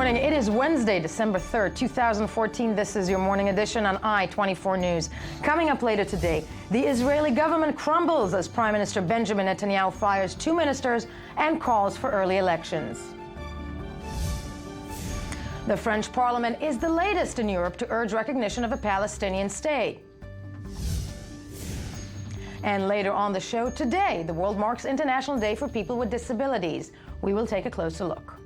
morning. It is Wednesday, December 3rd, 2014. This is your morning edition on I-24 News. Coming up later today, the Israeli government crumbles as Prime Minister Benjamin Netanyahu fires 2 ministers and calls for early elections. The French Parliament is the latest in Europe to urge recognition of a Palestinian state. And later on the show today, the world marks International Day for People with Disabilities. We will take a closer look.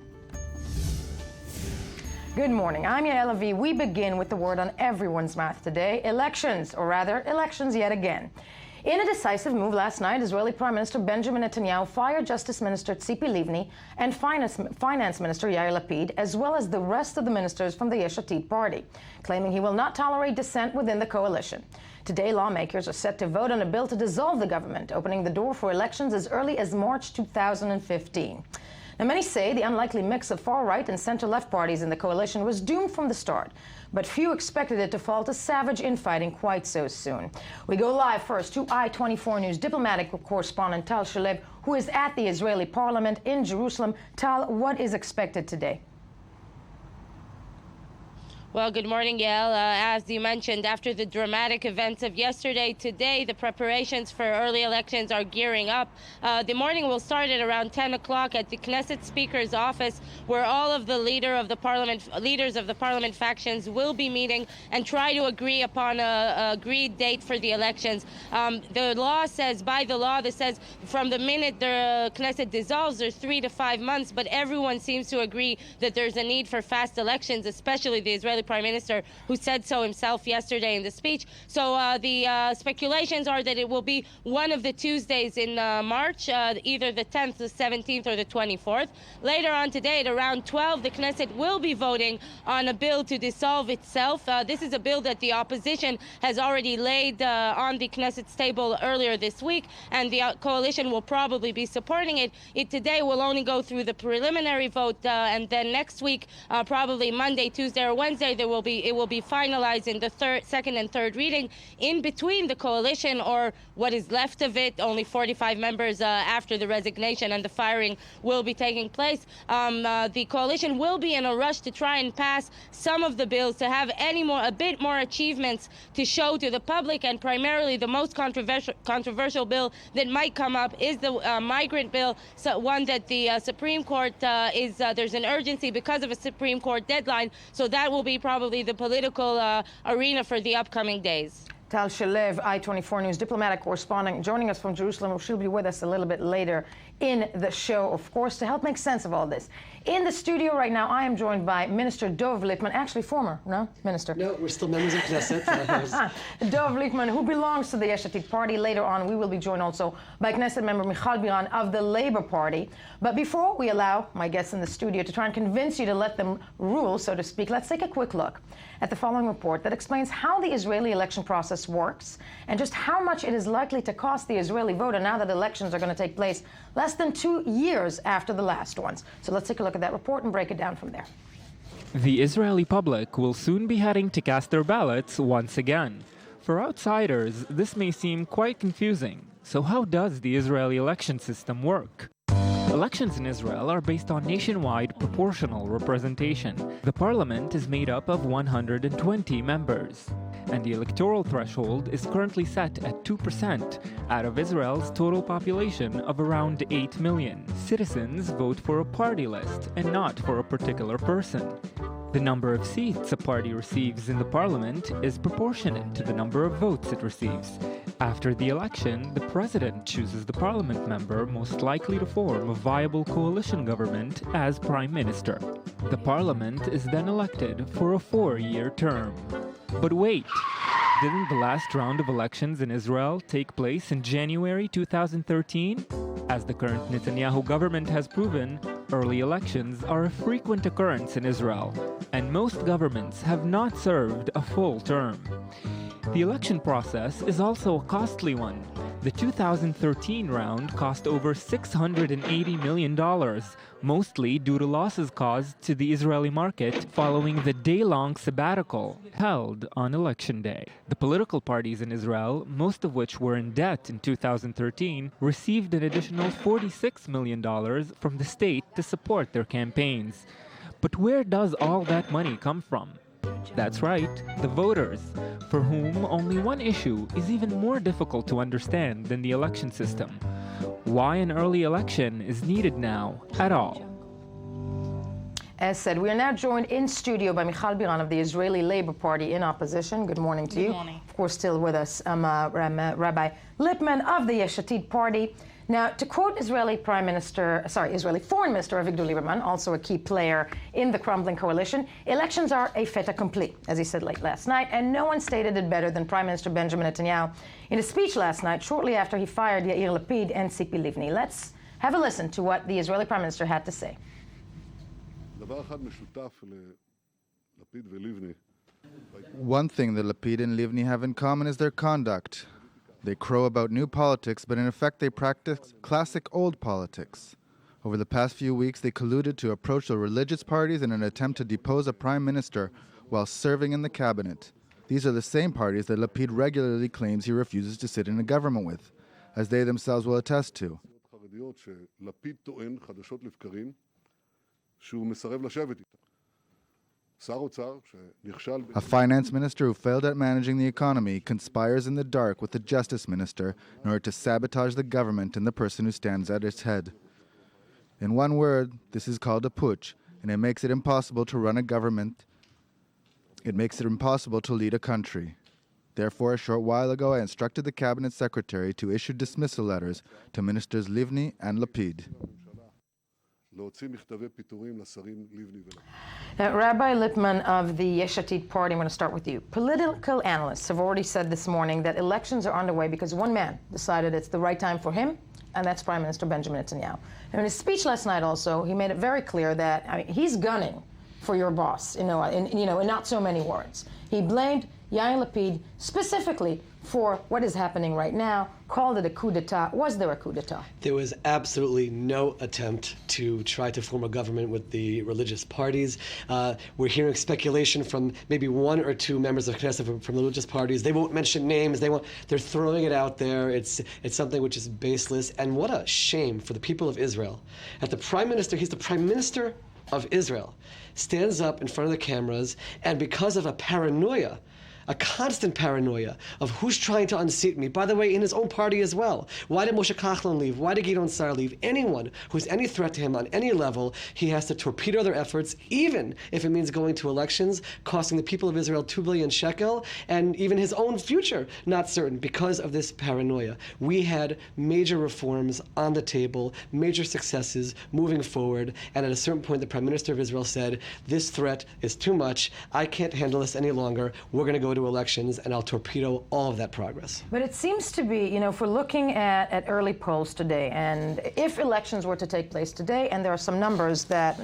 Good morning. I'm Yael Avi. We begin with the word on everyone's mouth today, elections, or rather, elections yet again. In a decisive move last night, Israeli Prime Minister Benjamin Netanyahu fired Justice Minister Tzipi Livni and Finance Minister Yair Lapid, as well as the rest of the ministers from the Yesh Atid party, claiming he will not tolerate dissent within the coalition. Today, lawmakers are set to vote on a bill to dissolve the government, opening the door for elections as early as March 2015. Now, many say the unlikely mix of far-right and center-left parties in the coalition was doomed from the start, but few expected it to fall to savage infighting quite so soon. We go live first to I-24 News diplomatic correspondent Tal Shalev, who is at the Israeli parliament in Jerusalem. Tal, what is expected today? Well, good morning, Yael. As you mentioned, after the dramatic events of yesterday, today the preparations for early elections are gearing up. The morning will start at around 10 o'clock at the Knesset Speaker's office, where all of the leaders of the parliament factions will be meeting and try to agree upon a agreed date for the elections. The law says, by the law, this says from the minute the Knesset dissolves, there's 3 to 5 months, but everyone seems to agree that there's a need for fast elections, especially the Israeli Prime Minister, who said so himself yesterday in the speech. So the speculations are that it will be one of the Tuesdays in March, either the 10th, the 17th, or the 24th. Later on today, at around 12, the Knesset will be voting on a bill to dissolve itself. This is a bill that the opposition has already laid on the Knesset's table earlier this week, and the coalition will probably be supporting it. It today will only go through the preliminary vote, and then next week, probably Monday, Tuesday, or Wednesday, it will be finalized in the second and third reading. In between, the coalition, or what is left of it, only 45 members after the resignation and the firing will be taking place. The coalition will be in a rush to try and pass some of the bills, to have a bit more achievements to show to the public, and primarily the most controversial bill that might come up is the migrant bill, so one that the Supreme Court there's an urgency because of a Supreme Court deadline, so that will be probably the political arena for the upcoming days. Tal Shalev, I-24 News diplomatic correspondent, joining us from Jerusalem. She'll be with us a little bit later in the show, of course, to help make sense of all this. In the studio right now, I am joined by Minister Dov Lippman, actually former, Minister? No, we're still members of Knesset. Dov Lippman, who belongs to the Yesh Atid party. Later on, we will be joined also by Knesset member Michal Biran of the Labour Party. But before we allow my guests in the studio to try and convince you to let them rule, so to speak, let's take a quick look at the following report that explains how the Israeli election process works and just how much it is likely to cost the Israeli voter now that elections are going to take place less than 2 years after the last ones. So let's take a look at that report and break it down from there. The Israeli public will soon be heading to cast their ballots once again. For outsiders, this may seem quite confusing. So how does the Israeli election system work? Elections in Israel are based on nationwide proportional representation. The parliament is made up of 120 members, and the electoral threshold is currently set at 2% out of Israel's total population of around 8 million. Citizens vote for a party list and not for a particular person. The number of seats a party receives in the parliament is proportionate to the number of votes it receives. After the election, the president chooses the parliament member most likely to form a viable coalition government as prime minister. The parliament is then elected for a 4-year term. But wait, didn't the last round of elections in Israel take place in January 2013? As the current Netanyahu government has proven, early elections are a frequent occurrence in Israel, and most governments have not served a full term. The election process is also a costly one. The 2013 round cost over $680 million, mostly due to losses caused to the Israeli market following the day-long sabbatical held on Election Day. The political parties in Israel, most of which were in debt in 2013, received an additional $46 million from the state to support their campaigns. But where does all that money come from? That's right, the voters, for whom only one issue is even more difficult to understand than the election system: why an early election is needed now at all. As said, we are now joined in studio by Michal Biran of the Israeli Labor Party in opposition. Good morning to you. Good morning. Of course, still with us, Rabbi Lippman of the Yesh Atid Party. Now, to quote Israeli Foreign Minister Avigdor Lieberman, also a key player in the crumbling coalition, elections are a fait accompli, as he said late last night, and no one stated it better than Prime Minister Benjamin Netanyahu in a speech last night, shortly after he fired Yair Lapid and Tzipi Livni. Let's have a listen to what the Israeli Prime Minister had to say. One thing that Lapid and Livni have in common is their conduct. They crow about new politics, but in effect they practice classic old politics. Over the past few weeks, they colluded to approach the religious parties in an attempt to depose a prime minister while serving in the cabinet. These are the same parties that Lapid regularly claims he refuses to sit in a government with, as they themselves will attest to. A finance minister who failed at managing the economy conspires in the dark with the justice minister in order to sabotage the government and the person who stands at its head. In one word, this is called a putsch, and it makes it impossible to run a government. It makes it impossible to lead a country. Therefore, a short while ago, I instructed the cabinet secretary to issue dismissal letters to ministers Livni and Lapid. Rabbi Lippman of the Yesh Atid Party, I'm going to start with you. Political analysts have already said this morning that elections are underway because one man decided it's the right time for him, and that's Prime Minister Benjamin Netanyahu. And in his speech last night also, he made it very clear that he's gunning for your boss, in not so many words. He blamed Yair Lapid specifically for what is happening right now, called it a coup d'etat. Was there a coup d'etat? There was absolutely no attempt to try to form a government with the religious parties. We're hearing speculation from maybe one or two members of Knesset from the religious parties. They won't mention names. They're throwing it out there. It's something which is baseless. And what a shame for the people of Israel. At the Prime Minister, he's the Prime Minister of Israel, stands up in front of the cameras, and because of a paranoia, a constant paranoia of who's trying to unseat me. By the way, in his own party as well. Why did Moshe Kachlon leave? Why did Gideon Sar leave? Anyone who's any threat to him on any level, he has to torpedo their efforts, even if it means going to elections, costing the people of Israel 2 billion shekel, and even his own future not certain because of this paranoia. We had major reforms on the table, major successes moving forward, and at a certain point the Prime Minister of Israel said, this threat is too much, I can't handle this any longer, we're going to go to elections, and I'll torpedo all of that progress. But it seems to be, if we're looking at early polls today, and if elections were to take place today, and there are some numbers that,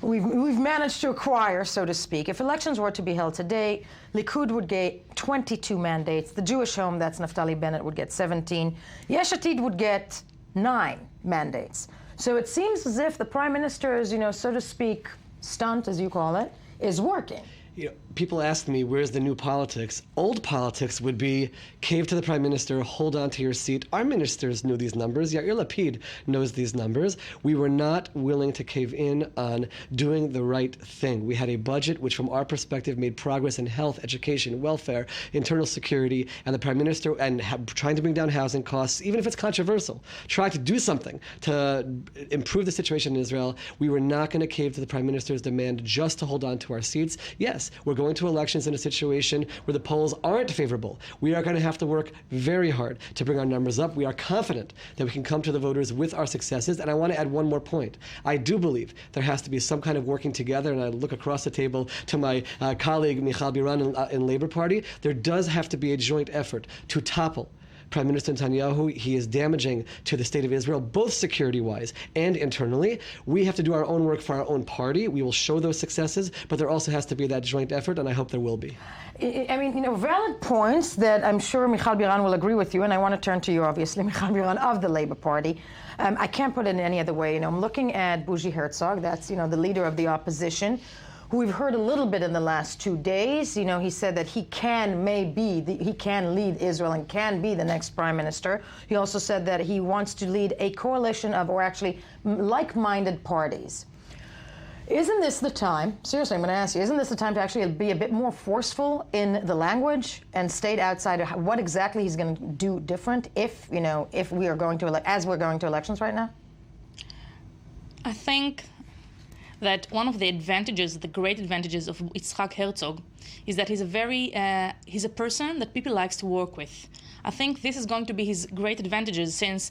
we've managed to acquire, so to speak. If elections were to be held today, Likud would get 22 mandates. The Jewish Home, that's Naftali Bennett, would get 17. Yesh Atid would get 9 mandates. So it seems as if the Prime Minister's, so to speak, stunt, as you call it, is working. People ask me, where's the new politics? Old politics would be cave to the Prime Minister, hold on to your seat. Our ministers knew these numbers. Yair Lapid knows these numbers. We were not willing to cave in on doing the right thing. We had a budget which, from our perspective, made progress in health, education, welfare, internal security, and the Prime Minister, and trying to bring down housing costs, even if it's controversial, try to do something to improve the situation in Israel. We were not going to cave to the Prime Minister's demand just to hold on to our seats. Yes, we're going to elections in a situation where the polls aren't favorable. We are going to have to work very hard to bring our numbers up. We are confident that we can come to the voters with our successes. And I want to add one more point. I do believe there has to be some kind of working together, and I look across the table to my colleague Michal Biran in Labor Party. There does have to be a joint effort to topple Prime Minister Netanyahu. He is damaging to the state of Israel, both security-wise and internally. We have to do our own work for our own party. We will show those successes, but there also has to be that joint effort, and I hope there will be. Valid points that I'm sure Michal Biran will agree with you, and I want to turn to you, obviously, Michal Biran of the Labor Party. I can't put it in any other way. I'm looking at Bougie Herzog, that's, the leader of the opposition, who we've heard a little bit in the last 2 days. He said that he can lead Israel and can be the next prime minister. He also said that he wants to lead a coalition of, or actually like-minded parties. Isn't this the time, seriously, I'm going to ask you, isn't this the time to actually be a bit more forceful in the language and state outside of what exactly he's going to do different if we are going to, as we're going to elections right now? I think that one of the advantages, the great advantages of Yitzhak Herzog is that he's a person that people likes to work with. I think this is going to be his great advantages since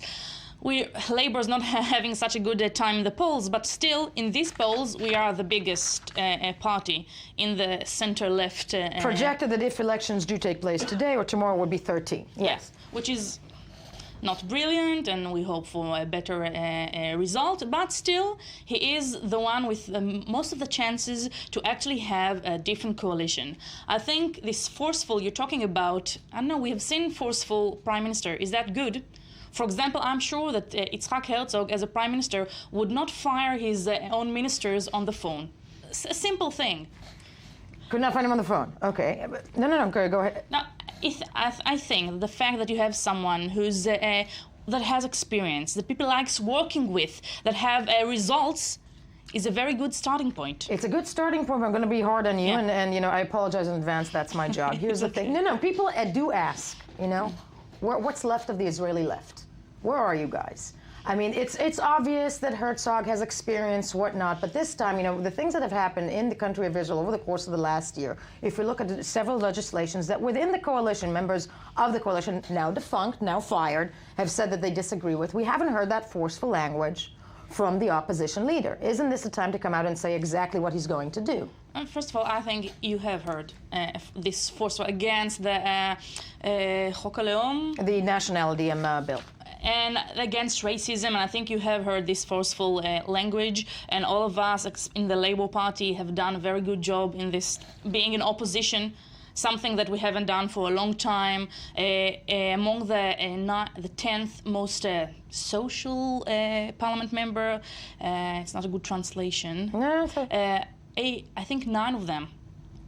Labour is not having such a good time in the polls, but still in these polls we are the biggest party in the center-left. Projected that if elections do take place today or tomorrow would be 13. Yes, which is not brilliant, and we hope for a better result, but still he is the one with most of the chances to actually have a different coalition. I think this forceful you're talking about, I don't know, we have seen forceful prime minister. Is that good? For example, I'm sure that Yitzhak Herzog, as a prime minister, would not fire his own ministers on the phone. A simple thing. Could not find him on the phone. Okay. No. Go ahead. Now, I think the fact that you have someone who's that has experience, that people likes working with, that have results, is a very good starting point. It's a good starting point. I'm going to be hard on you, and I apologize in advance. That's my job. Here's the thing. No. People do ask. What's left of the Israeli left? Where are you guys? I mean, it's obvious that Herzog has experience, whatnot, but this time, the things that have happened in the country of Israel over the course of the last year, if we look at several legislations that within the coalition, members of the coalition, now defunct, now fired, have said that they disagree with, we haven't heard that forceful language from the opposition leader. Isn't this a time to come out and say exactly what he's going to do? First of all, I think you have heard this forceful against the Chok HaLeom, the nationality bill, and against racism. And I think you have heard this forceful language. And all of us in the Labour Party have done a very good job in this, being in opposition. Something that we haven't done for a long time. Among the 10th most social parliament member, it's not a good translation. No, I think 9 of them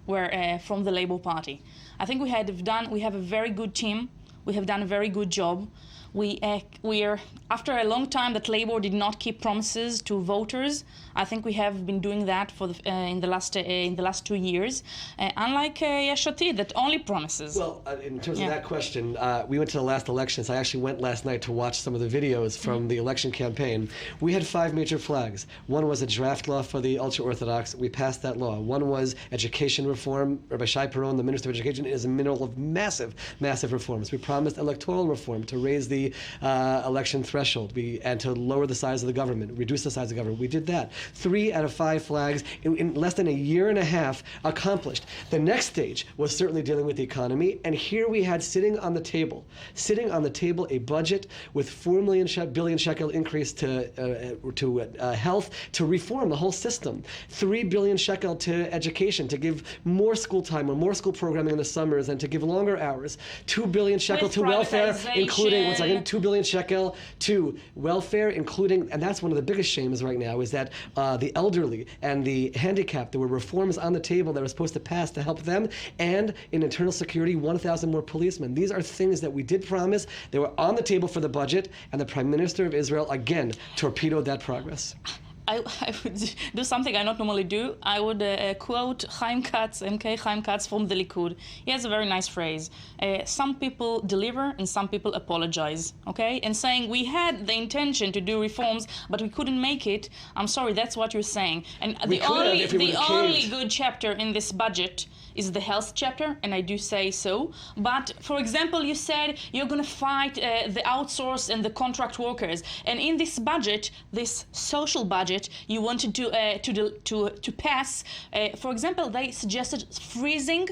were from the Labour Party. I think we have a very good team. We have done a very good job. We are, after a long time that Labour did not keep promises to voters, I think we have been doing that for in the last 2 years, unlike Yesh Atid that only promises. Well, in terms of that question, we went to the last elections. I actually went last night to watch some of the videos from the election campaign. We had 5 major flags. One was a draft law for the ultra-Orthodox. We passed that law. One was education reform. Rabbi Shai Peron, the Minister of Education, is in the middle of massive reforms. We promised electoral reform to raise the election threshold and to lower the size of the government, reduce the size of the government. We did that. 3 out of 5 flags in less than a year and a half accomplished. The next stage was certainly dealing with the economy, and here we had sitting on the table a budget with 4 billion shekel increase to health, to reform the whole system, 3 billion shekel to education, to give more school time or more school programming in the summers and to give longer hours, 2 billion shekel to welfare, including 2 billion shekel to welfare, including, and that's one of the biggest shames right now, is that the elderly and the handicapped, there were reforms on the table that were supposed to pass to help them, and in internal security, 1,000 more policemen. These are things that we did promise. They were on the table for the budget, and the Prime Minister of Israel, again, torpedoed that progress. I would do something I not normally do. I would quote Chaim Katz, MK Chaim Katz from the Likud. He has a very nice phrase. Some people deliver and some people apologize, okay? And saying we had the intention to do reforms, but we couldn't make it. I'm sorry, that's what you're saying. And the only good chapter in this budget is the health chapter, and I do say so. But, for example, you said you're going to fight the outsourced and the contract workers. And in this budget, this social budget, you wanted to pass. For example, they suggested freezing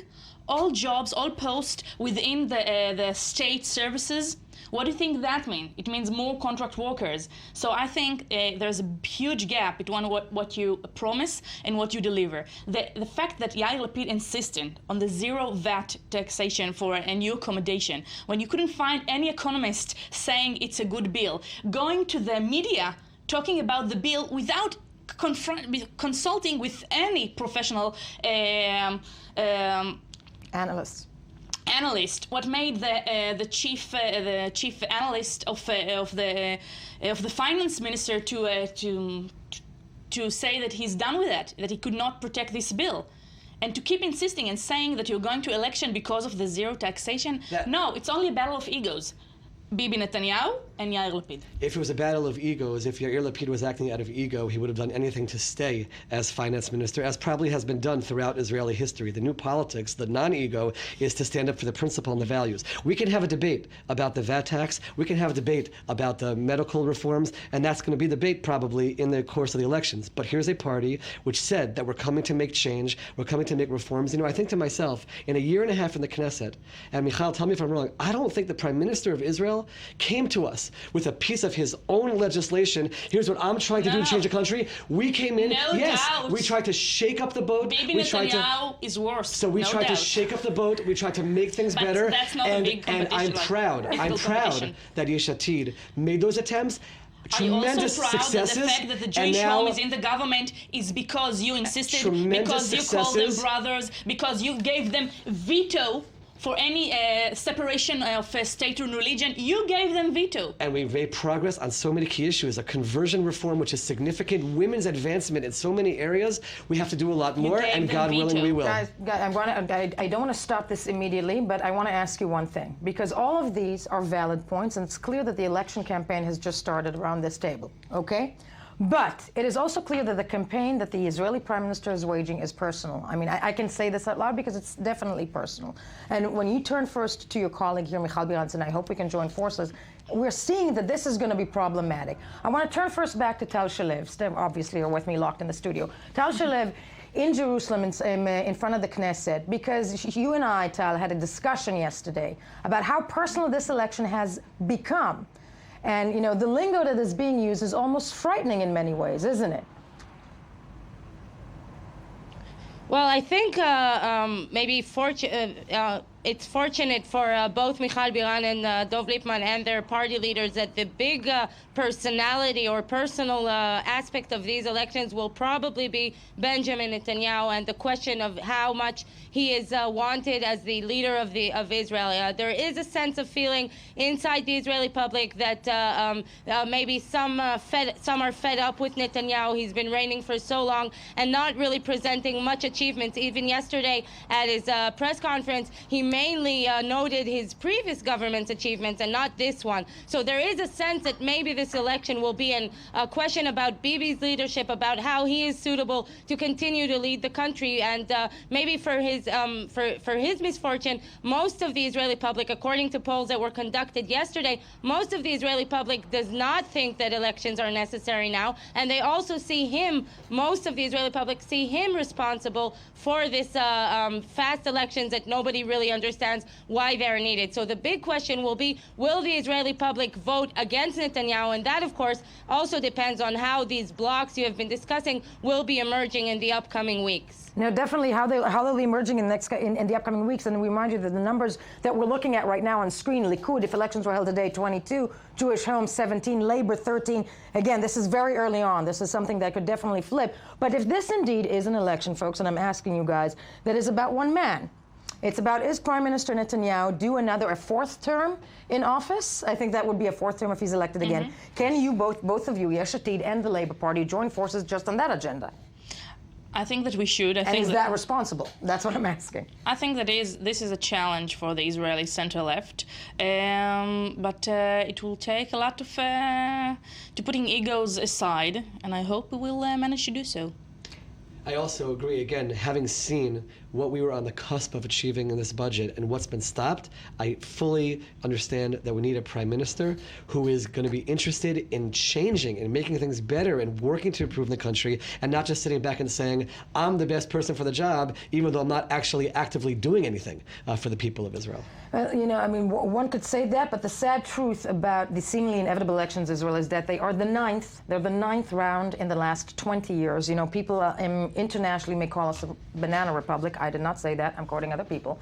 all jobs, all posts within the state services. What do you think that means? It means more contract workers. So I think there's a huge gap between what you promise and what you deliver. The fact that Yair Lapid insisted on the zero VAT taxation for a new accommodation, when you couldn't find any economist saying it's a good bill, going to the media talking about the bill without consulting with any professional analyst, what made the chief analyst of the finance minister to to say that he's done with that he could not protect this bill. And to keep insisting and saying that you're going to election because of the zero taxation, no, it's only a battle of egos. Bibi Netanyahu and Yair Lapid. If it was a battle of egos, if Yair Lapid was acting out of ego, he would have done anything to stay as finance minister, as probably has been done throughout Israeli history. The new politics, the non-ego, is to stand up for the principle and the values. We can have a debate about the VAT tax, we can have a debate about the medical reforms, and that's going to be the debate probably in the course of the elections. But here's a party which said that we're coming to make change, we're coming to make reforms. I think to myself, in a year and a half in the Knesset, and Michal, tell me if I'm wrong, I don't think the Prime Minister of Israel came to us with a piece of his own legislation. Here's what I'm trying to do to change the country. We came in, we tried to shake up the boat. Bibi Netanyahu is worse. So we tried to shake up the boat. We tried to make things better. That's not a big competition. And I'm proud that Yesh Atid made those attempts. Tremendous I'm also proud successes, that the fact that the Jewish home is in the government is because you insisted, because you called them brothers, because you gave them veto for any separation of state and religion. You gave them veto. And we've made progress on so many key issues. A conversion reform, which is significant, women's advancement in so many areas. We have to do a lot more, and God willing, we will. Guys, I don't want to stop this immediately, but I want to ask you one thing, because all of these are valid points, and it's clear that the election campaign has just started around this table, okay? But it is also clear that the campaign that the Israeli Prime Minister is waging is personal. I mean, I can say this out loud because it's definitely personal. And when you turn first to your colleague here, Michal Biranz, and I hope we can join forces, we're seeing that this is going to be problematic. I want to turn first back to Tal Shalev. Steve obviously are with me locked in the studio. Tal Shalev in Jerusalem in front of the Knesset, because you and I, Tal, had a discussion yesterday about how personal this election has become. And, you know, the lingo that is being used is almost frightening in many ways, isn't it? Well, I think maybe it's fortunate for both Michal Biran and Dov Lipman and their party leaders that the big personality or personal aspect of these elections will probably be Benjamin Netanyahu and the question of how much he is wanted as the leader of Israel. There is a sense of feeling inside the Israeli public that maybe some are fed up with Netanyahu. He's been reigning for so long and not really presenting much achievements. Even yesterday at his press conference, he mainly noted his previous government's achievements and not this one. So there is a sense that maybe this election will be a question about Bibi's leadership, about how he is suitable to continue to lead the country, and maybe for his misfortune, most of the Israeli public, according to polls that were conducted yesterday, most of the Israeli public does not think that elections are necessary now, and they also see him, most of the Israeli public see him responsible for this fast elections that nobody really understands why they're needed. So the big question will be, will the Israeli public vote against Netanyahu? And that, of course, also depends on how these blocs you have been discussing will be emerging in the upcoming weeks. No, definitely how they'll be emerging in the upcoming weeks. And we remind you that the numbers that we're looking at right now on screen, Likud, if elections were held today, 22, Jewish Home, 17, Labor, 13. Again, this is very early on. This is something that could definitely flip. But if this indeed is an election, folks, and I'm asking you guys, that is about one man. It's about, is Prime Minister Netanyahu do a fourth term in office? I think that would be a fourth term if he's elected again. Can you, both of you, Yesh Atid and the Labour Party, join forces just on that agenda? I think that we should. And is that responsible? That's what I'm asking. I think that this is a challenge for the Israeli center-left, but it will take a lot of to putting egos aside, and I hope we will manage to do so. I also agree, again, having seen what we were on the cusp of achieving in this budget and what's been stopped, I fully understand that we need a prime minister who is going to be interested in changing and making things better and working to improve the country, and not just sitting back and saying, I'm the best person for the job, even though I'm not actually actively doing anything for the people of Israel. You know, I mean, one could say that, but the sad truth about the seemingly inevitable elections in Israel is that they're the ninth round in the last 20 years. You know, people internationally may call us a banana republic. I did not say that. I'm quoting other people.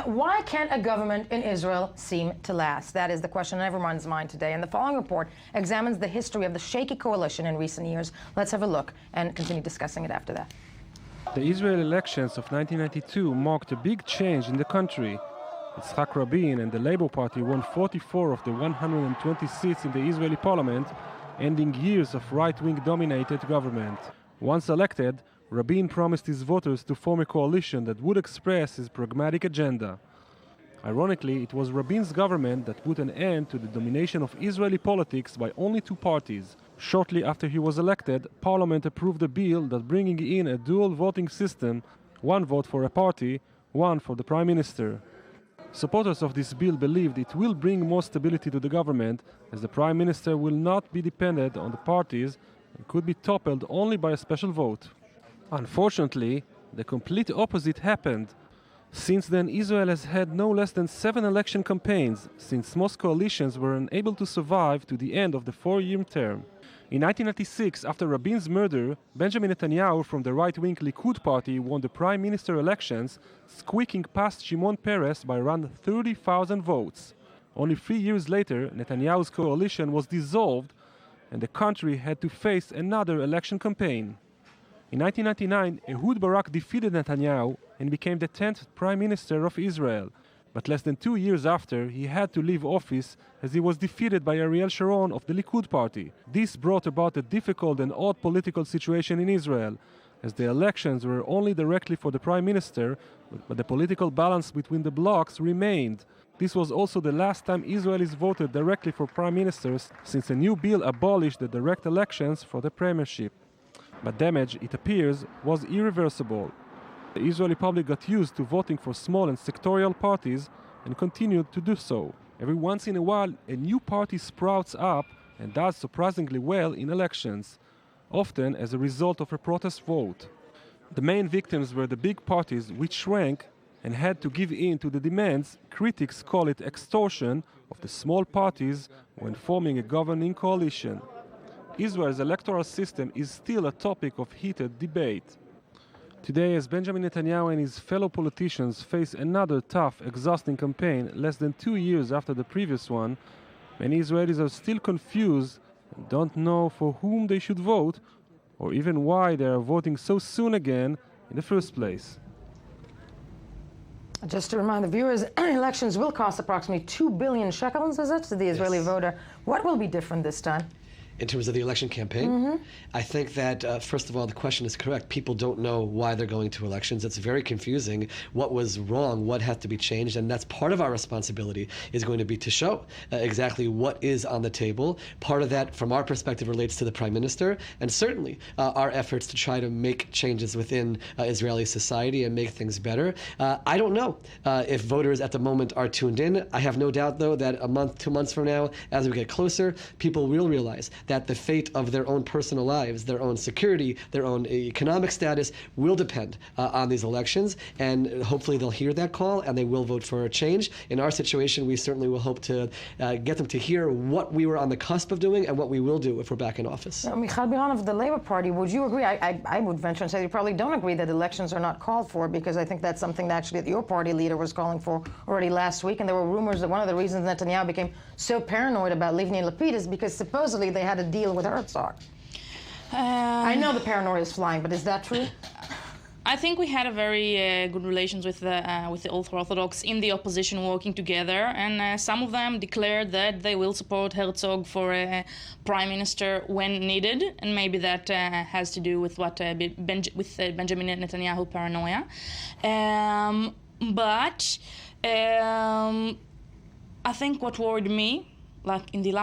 Why can't a government in Israel seem to last? That is the question on everyone's mind today. And the following report examines the history of the shaky coalition in recent years. Let's have a look and continue discussing it after that. The Israeli elections of 1992 marked a big change in the country. Yitzhak Rabin and the Labour Party won 44 of the 120 seats in the Israeli parliament, ending years of right-wing dominated government. Once elected, Rabin promised his voters to form a coalition that would express his pragmatic agenda. Ironically, it was Rabin's government that put an end to the domination of Israeli politics by only two parties. Shortly after he was elected, Parliament approved a bill that bringing in a dual voting system, one vote for a party, one for the Prime Minister. Supporters of this bill believed it will bring more stability to the government, as the Prime Minister will not be dependent on the parties and could be toppled only by a special vote. Unfortunately, the complete opposite happened. Since then, Israel has had no less than 7 election campaigns, since most coalitions were unable to survive to the end of the 4-year term. In 1996, after Rabin's murder, Benjamin Netanyahu from the right-wing Likud party won the prime minister elections, squeaking past Shimon Peres by around 30,000 votes. Only 3 years later, Netanyahu's coalition was dissolved, and the country had to face another election campaign. In 1999, Ehud Barak defeated Netanyahu and became the 10th Prime Minister of Israel. But less than 2 years after, he had to leave office as he was defeated by Ariel Sharon of the Likud party. This brought about a difficult and odd political situation in Israel, as the elections were only directly for the Prime Minister, but the political balance between the blocs remained. This was also the last time Israelis voted directly for Prime Ministers, since a new bill abolished the direct elections for the premiership. But damage, it appears, was irreversible. The Israeli public got used to voting for small and sectorial parties and continued to do so. Every once in a while, a new party sprouts up and does surprisingly well in elections, often as a result of a protest vote. The main victims were the big parties, which shrank and had to give in to the demands, critics call it extortion, of the small parties when forming a governing coalition. Israel's electoral system is still a topic of heated debate. Today, as Benjamin Netanyahu and his fellow politicians face another tough, exhausting campaign less than 2 years after the previous one, many Israelis are still confused and don't know for whom they should vote or even why they are voting so soon again in the first place. Just to remind the viewers, elections will cost approximately 2 billion shekels, is it, to the Israeli voter? What will be different this time? In terms of the election campaign, I think that, first of all, the question is correct. People don't know why they're going to elections. It's very confusing. What was wrong? What had to be changed? And that's part of our responsibility, is going to be to show exactly what is on the table. Part of that, from our perspective, relates to the Prime Minister, and certainly our efforts to try to make changes within Israeli society and make things better. I don't know if voters at the moment are tuned in. I have no doubt, though, that a month, 2 months from now, as we get closer, people will realize that the fate of their own personal lives, their own security, their own economic status will depend on these elections, and hopefully they'll hear that call and they will vote for a change. In our situation, we certainly will hope to get them to hear what we were on the cusp of doing and what we will do if we're back in office. Now, Michal Biran of the Labour Party, would you agree? I would venture and say you probably don't agree that elections are not called for, because I think that's something that actually your party leader was calling for already last week, and there were rumors that one of the reasons Netanyahu became so paranoid about Livni and Lapid is because supposedly they had a deal with Herzog. I know the paranoia is flying, but is that true? I think we had a very good relations with the ultra-Orthodox in the opposition working together, and some of them declared that they will support Herzog for a prime minister when needed, and maybe that has to do with what Benjamin Netanyahu paranoia. But I think what worried me, like in the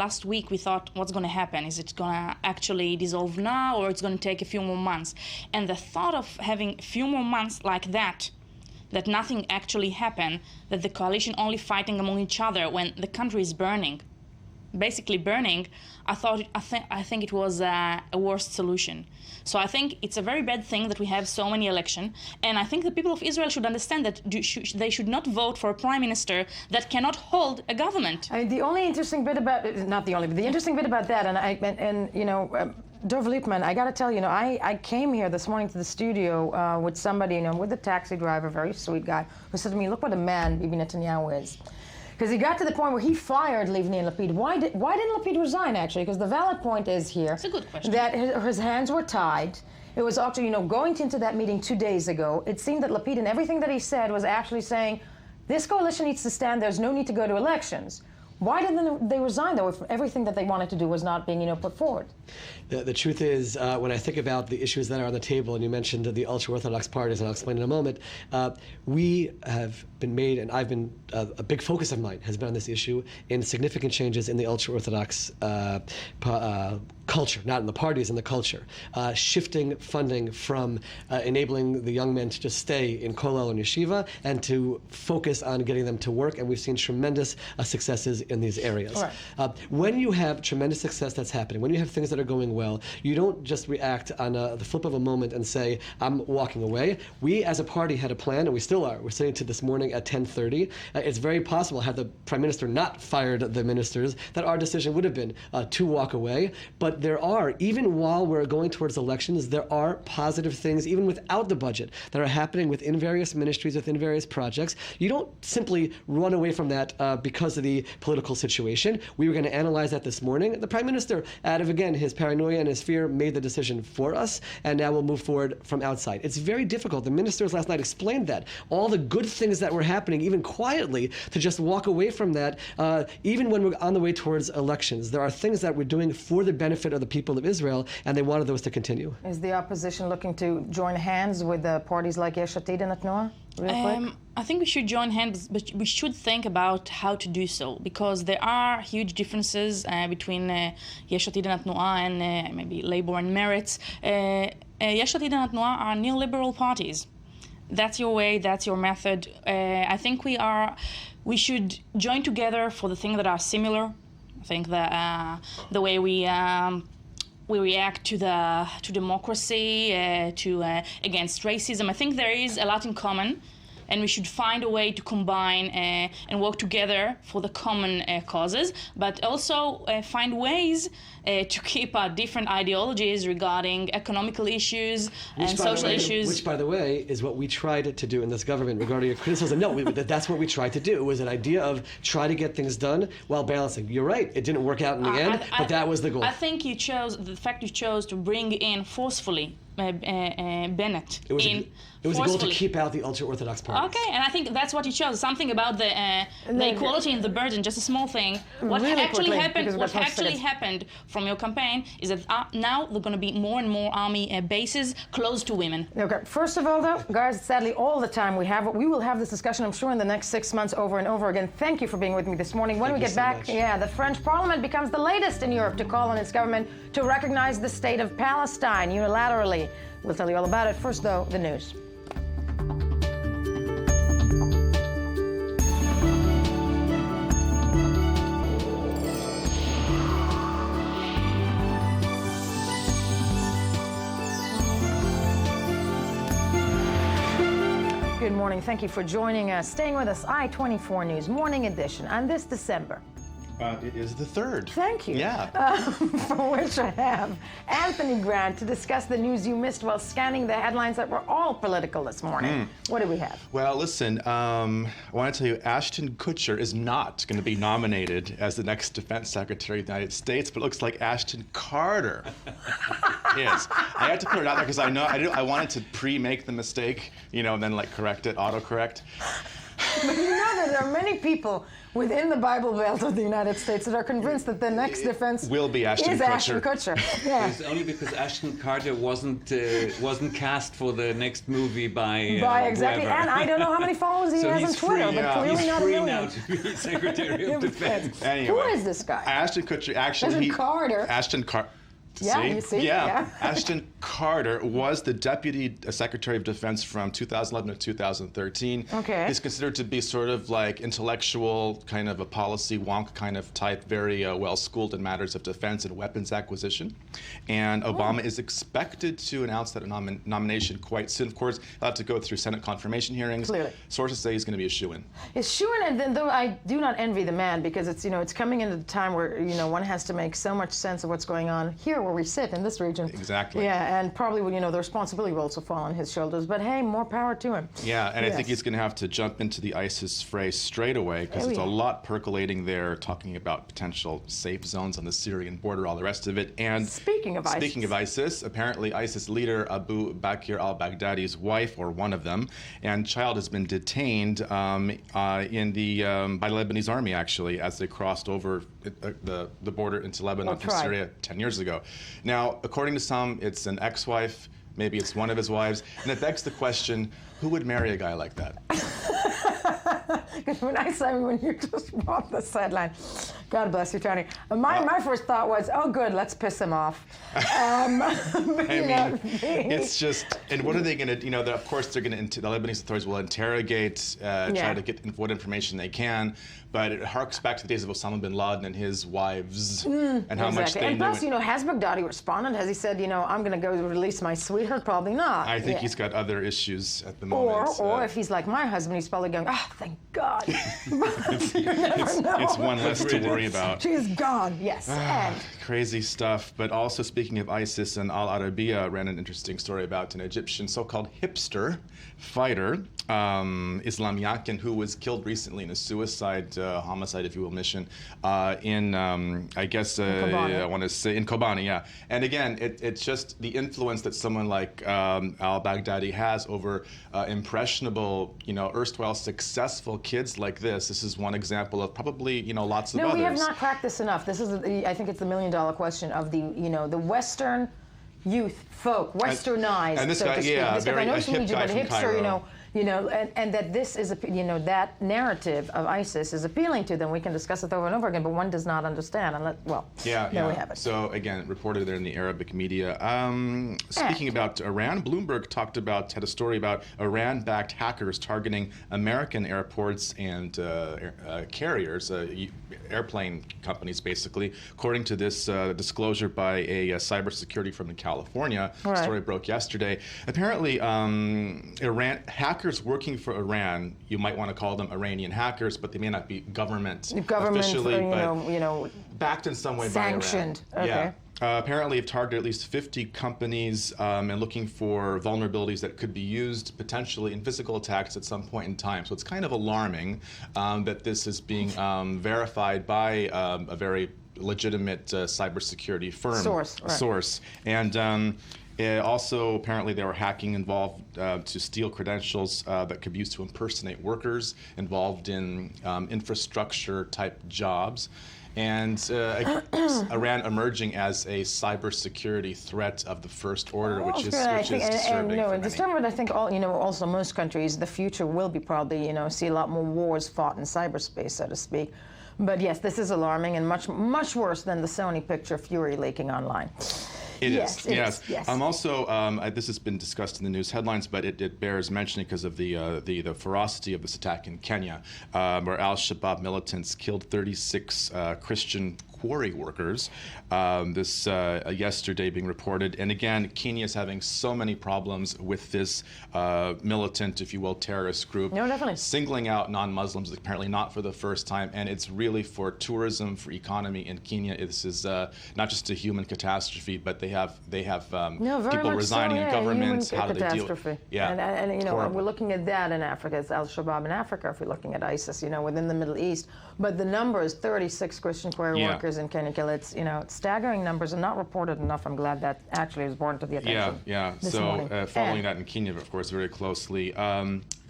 last week, we thought, what's going to happen? Is it going to actually dissolve now, or it's going to take a few more months? And the thought of having a few more months like that nothing actually happened, that the coalition only fighting among each other when the country is burning, basically burning, I think it was a worst solution. So I think it's a very bad thing that we have so many elections, and I think the people of Israel should understand that they should not vote for a prime minister that cannot hold a government. I mean, the only interesting bit about, not the only, but the interesting bit about that, and you know, Dov Lippman, I got to tell you, I came here this morning to the studio with somebody, with a taxi driver, very sweet guy, who said to me, look what a man Bibi Netanyahu is. Because he got to the point where he fired Livni and Lapid. Why didn't Lapid resign, actually? Because the valid point is here it's a good question. that his hands were tied. It was actually, going into that meeting 2 days ago, it seemed that Lapid and everything that he said was actually saying, this coalition needs to stand, there's no need to go to elections. Why didn't they resign, though, if everything that they wanted to do was not being, put forward? The truth is, when I think about the issues that are on the table, and you mentioned the ultra-Orthodox parties, and I'll explain in a moment, we have been made, and I've been, a big focus of mine has been on this issue, in significant changes in the ultra-Orthodox culture, not in the parties, in the culture. Shifting funding from enabling the young men to just stay in kollel and yeshiva and to focus on getting them to work, and we've seen tremendous successes in these areas. Right. When you have tremendous success that's happening, when you have things that are going well, you don't just react on the flip of a moment and say, I'm walking away. We as a party had a plan, and we still are. We're sitting to this morning at 10:30. It's very possible, had the Prime Minister not fired the ministers, that our decision would have been to walk away. But there are, even while we're going towards elections, there are positive things, even without the budget, that are happening within various ministries, within various projects. You don't simply run away from that because of the political situation. We were going to analyze that this morning. The Prime Minister, out of, again, his paranoia and his fear, made the decision for us, and now we'll move forward from outside. It's very difficult. The ministers last night explained that. All the good things that were happening, even quietly, to just walk away from that, even when we're on the way towards elections. There are things that we're doing for the benefit of the people of Israel, and they wanted those to continue. Is the opposition looking to join hands with parties like Yesh Atid and Atnoa? Real quick? I think we should join hands, but we should think about how to do so, because there are huge differences between Yesh Atid and Atnoa and maybe Labour and Meretz. Yesh Atid and Atnoa are neoliberal parties. That's your way, that's your method. I think we should join together for the things that are similar. I think that the way we react to democracy, against racism. I think there is a lot in common, and we should find a way to combine and work together for the common causes, but also find ways to keep our different ideologies regarding economical issues and social issues. Which, by the way, is what we tried to do in this government regarding your criticism. No, that's what we tried to do. It was an idea of try to get things done while balancing. You're right, it didn't work out in the end, but that was the goal. I think the fact you chose to bring in forcefully Bennett It was a goal to keep out the ultra-Orthodox parties. Okay, and I think that's what you chose. Something about the equality and the burden, just a small thing. What Really actually quickly, happened from your campaign is that now there are going to be more and more army bases close to women. Okay, first of all, though, guys, sadly, all the time we will have this discussion, I'm sure, in the next 6 months over and over again. Thank you for being with me this morning. When we get back, the French Parliament becomes the latest in Europe to call on its government to recognize the state of Palestine unilaterally. We'll tell you all about it. First, though, the news. Good morning. Thank you for joining us. Staying with us, I-24 News Morning Edition on this December. It is the 3rd. Thank you. Yeah. For which I have Anthony Grant to discuss the news you missed while scanning the headlines that were all political this morning. What do we have? Well, listen, I want to tell you, Ashton Kutcher is not going to be nominated as the next Defense Secretary of the United States, but it looks like Ashton Carter is. I had to put it out there because I wanted to pre-make the mistake, and then correct it, autocorrect. But you know that there are many people within the Bible Belt of the United States that are convinced that the next defense will be Ashton Kutcher. Yeah. It's only because Ashton Carter wasn't cast for the next movie by exactly. whoever. And I don't know how many followers he has on Twitter, but clearly he's not free a million. now to be Secretary of Defense. Anyway, who is this guy? Ashton Kutcher. Actually, Carter. Ashton Carter. Yeah, you see? Yeah. Ashton Carter was the Deputy Secretary of Defense from 2011 to 2013. Okay. He's considered to be sort of intellectual, kind of a policy wonk kind of type, very well-schooled in matters of defense and weapons acquisition. And Obama is expected to announce that nomination quite soon. Of course, he'll have to go through Senate confirmation hearings. Clearly. Sources say he's going to be a shoo-in. Is shoo-in, and then though I do not envy the man because it's coming into the time where one has to make so much sense of what's going on. Here where we sit in this region. Exactly. Yeah, and probably, the responsibility will also fall on his shoulders. But hey, more power to him. Yeah, and I think Yes. he's going to have to jump into the ISIS fray straight away because Oh, there's yeah. a lot percolating there, talking about potential safe zones on the Syrian border, all the rest of it. And Speaking of ISIS, apparently ISIS leader Abu Bakr al-Baghdadi's wife, or one of them, and child has been detained by the Lebanese army, actually, as they crossed over the border into Lebanon from Syria 10 years ago. Now, according to some, it's an ex-wife, maybe it's one of his wives, and it begs the question, who would marry a guy like that? When you just brought this headline, God bless you, Tony. My first thought was, oh, good, let's piss him off. It's just, and what are they going to, of course, the Lebanese authorities will interrogate, try to get what information they can, but it harks back to the days of Osama bin Laden and his wives and how much they and knew. plus, has Baghdadi responded? Has he said, I'm going to go release my sweetheart? Probably not. I think he's got other issues at the moment. Or if he's like my husband, he's probably going, oh, thank God. It's one less to worry about. She's gone, yes. Crazy stuff. But also, speaking of ISIS, and Al Arabiya ran an interesting story about an Egyptian so-called hipster fighter, Islam Yakin, who was killed recently in a homicide, if you will, mission in Kobani. I want to say in Kobani, yeah. And again, it's just the influence that someone like al-Baghdadi has over impressionable, erstwhile successful kids like this. This is one example of probably, lots of others. No, we have not cracked this enough. This is, I think it's the million-dollar question of the Western youth folk, westernized, and this so guy, to speak. yeah, this guy, I know a hip guy from hipster, Cairo. And that this is, that narrative of ISIS is appealing to them. We can discuss it over and over again, but one does not understand. We have it. So again, reported there in the Arabic media. Speaking about Iran, Bloomberg had a story about Iran-backed hackers targeting American airports and carriers, airplane companies, basically. According to this disclosure by a cybersecurity firm in California, the story broke yesterday. Apparently, hackers working for Iran, you might want to call them Iranian hackers, but they may not be government officially, but backed in some way sanctioned. by Iran. Okay. Yeah. Apparently, have targeted at least 50 companies and looking for vulnerabilities that could be used potentially in physical attacks at some point in time. So it's kind of alarming that this is being verified by a very legitimate cybersecurity firm. Source. And also, apparently, they were hacking involved to steal credentials that could be used to impersonate workers involved in infrastructure-type jobs. And Iran emerging as a cybersecurity threat of the first order, which is disturbing. And disturbing, but I think also most countries, the future will be probably see a lot more wars fought in cyberspace, so to speak. But yes, this is alarming and much worse than the Sony picture Fury leaking online. It is. Yes. Also, this has been discussed in the news headlines, but it bears mentioning because of the ferocity of this attack in Kenya, where al-Shabaab militants killed 36 Christian quarry workers. This yesterday being reported. And again, Kenya is having so many problems with this militant, if you will, terrorist group. No, definitely. Singling out non-Muslims, apparently not for the first time. And it's really for tourism, for economy in Kenya. This is not just a human catastrophe, but they have people resigning in government. How do they deal with it? Yeah. And we're looking at that in Africa. It's al-Shabaab in Africa if we're looking at ISIS, within the Middle East. But the number is 36 Christian quarry workers in Kenya. It's staggering numbers and not reported enough. I'm glad that actually was brought to the attention. So following that in Kenya, of course, very closely.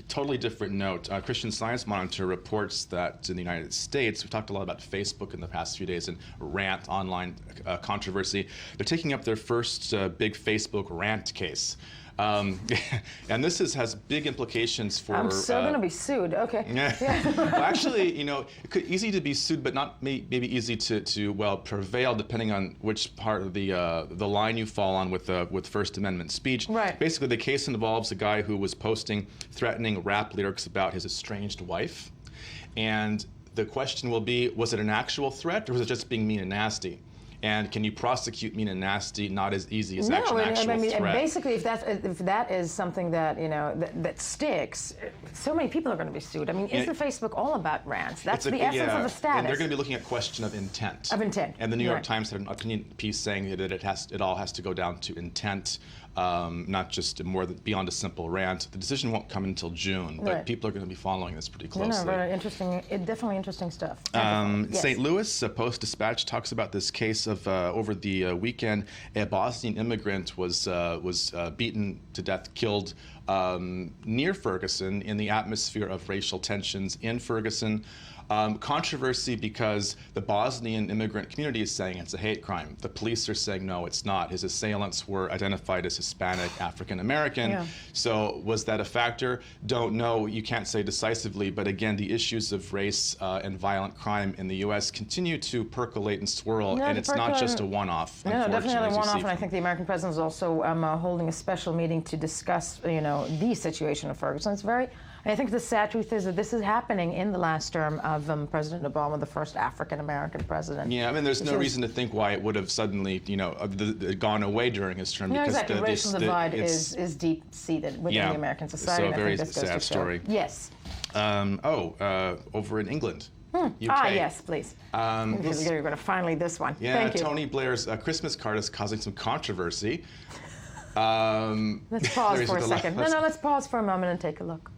Totally different note. Christian Science Monitor reports that in the United States, we talked a lot about Facebook in the past few days and rant online controversy. They're taking up their first big Facebook rant case. And this has big implications for. I'm still going to be sued. Okay. Well, actually, it could easy to be sued, but not maybe easy to prevail, depending on which part of the line you fall on with First Amendment speech. Right. Basically, the case involves a guy who was posting threatening rap lyrics about his estranged wife, and the question will be: was it an actual threat, or was it just being mean and nasty? And can you prosecute mean and nasty? Not as easy as No, actual and threat. basically, if that is something that that sticks, so many people are going to be sued. I mean, is the Facebook all about rants? That's the essence of the status. And they're going to be looking at question of intent. Of intent. And the New York Times had an opinion piece saying that it all has to go down to intent, not just beyond a simple rant. The decision won't come until June, but people are going to be following this pretty closely. No, very interesting. Definitely interesting stuff. Yes. St. Louis Post-Dispatch talks about this case of over the weekend, a Bosnian immigrant was beaten to death, killed near Ferguson in the atmosphere of racial tensions in Ferguson. Controversy because the Bosnian immigrant community is saying it's a hate crime. The police are saying no, it's not. His assailants were identified as Hispanic, African American. Yeah. So was that a factor? Don't know. You can't say decisively. But again, the issues of race and violent crime in the U.S. continue to percolate and swirl, and it's not just a one-off. No, definitely a one-off. And I think the American president is also holding a special meeting to discuss, the situation of Ferguson. It's very. I think the sad truth is that this is happening in the last term of President Obama, the first African-American president. Yeah, I mean, there's no reason to think why it would have suddenly, gone away during his term. Because exactly. The racial divide is deep-seated within the American society. So a very sad story. Yes. Over in England. UK. Yes, please. You're going to finally this one. Yeah, Thank you. Tony Blair's Christmas card is causing some controversy. Let's pause for a second. Let's pause for a moment and take a look.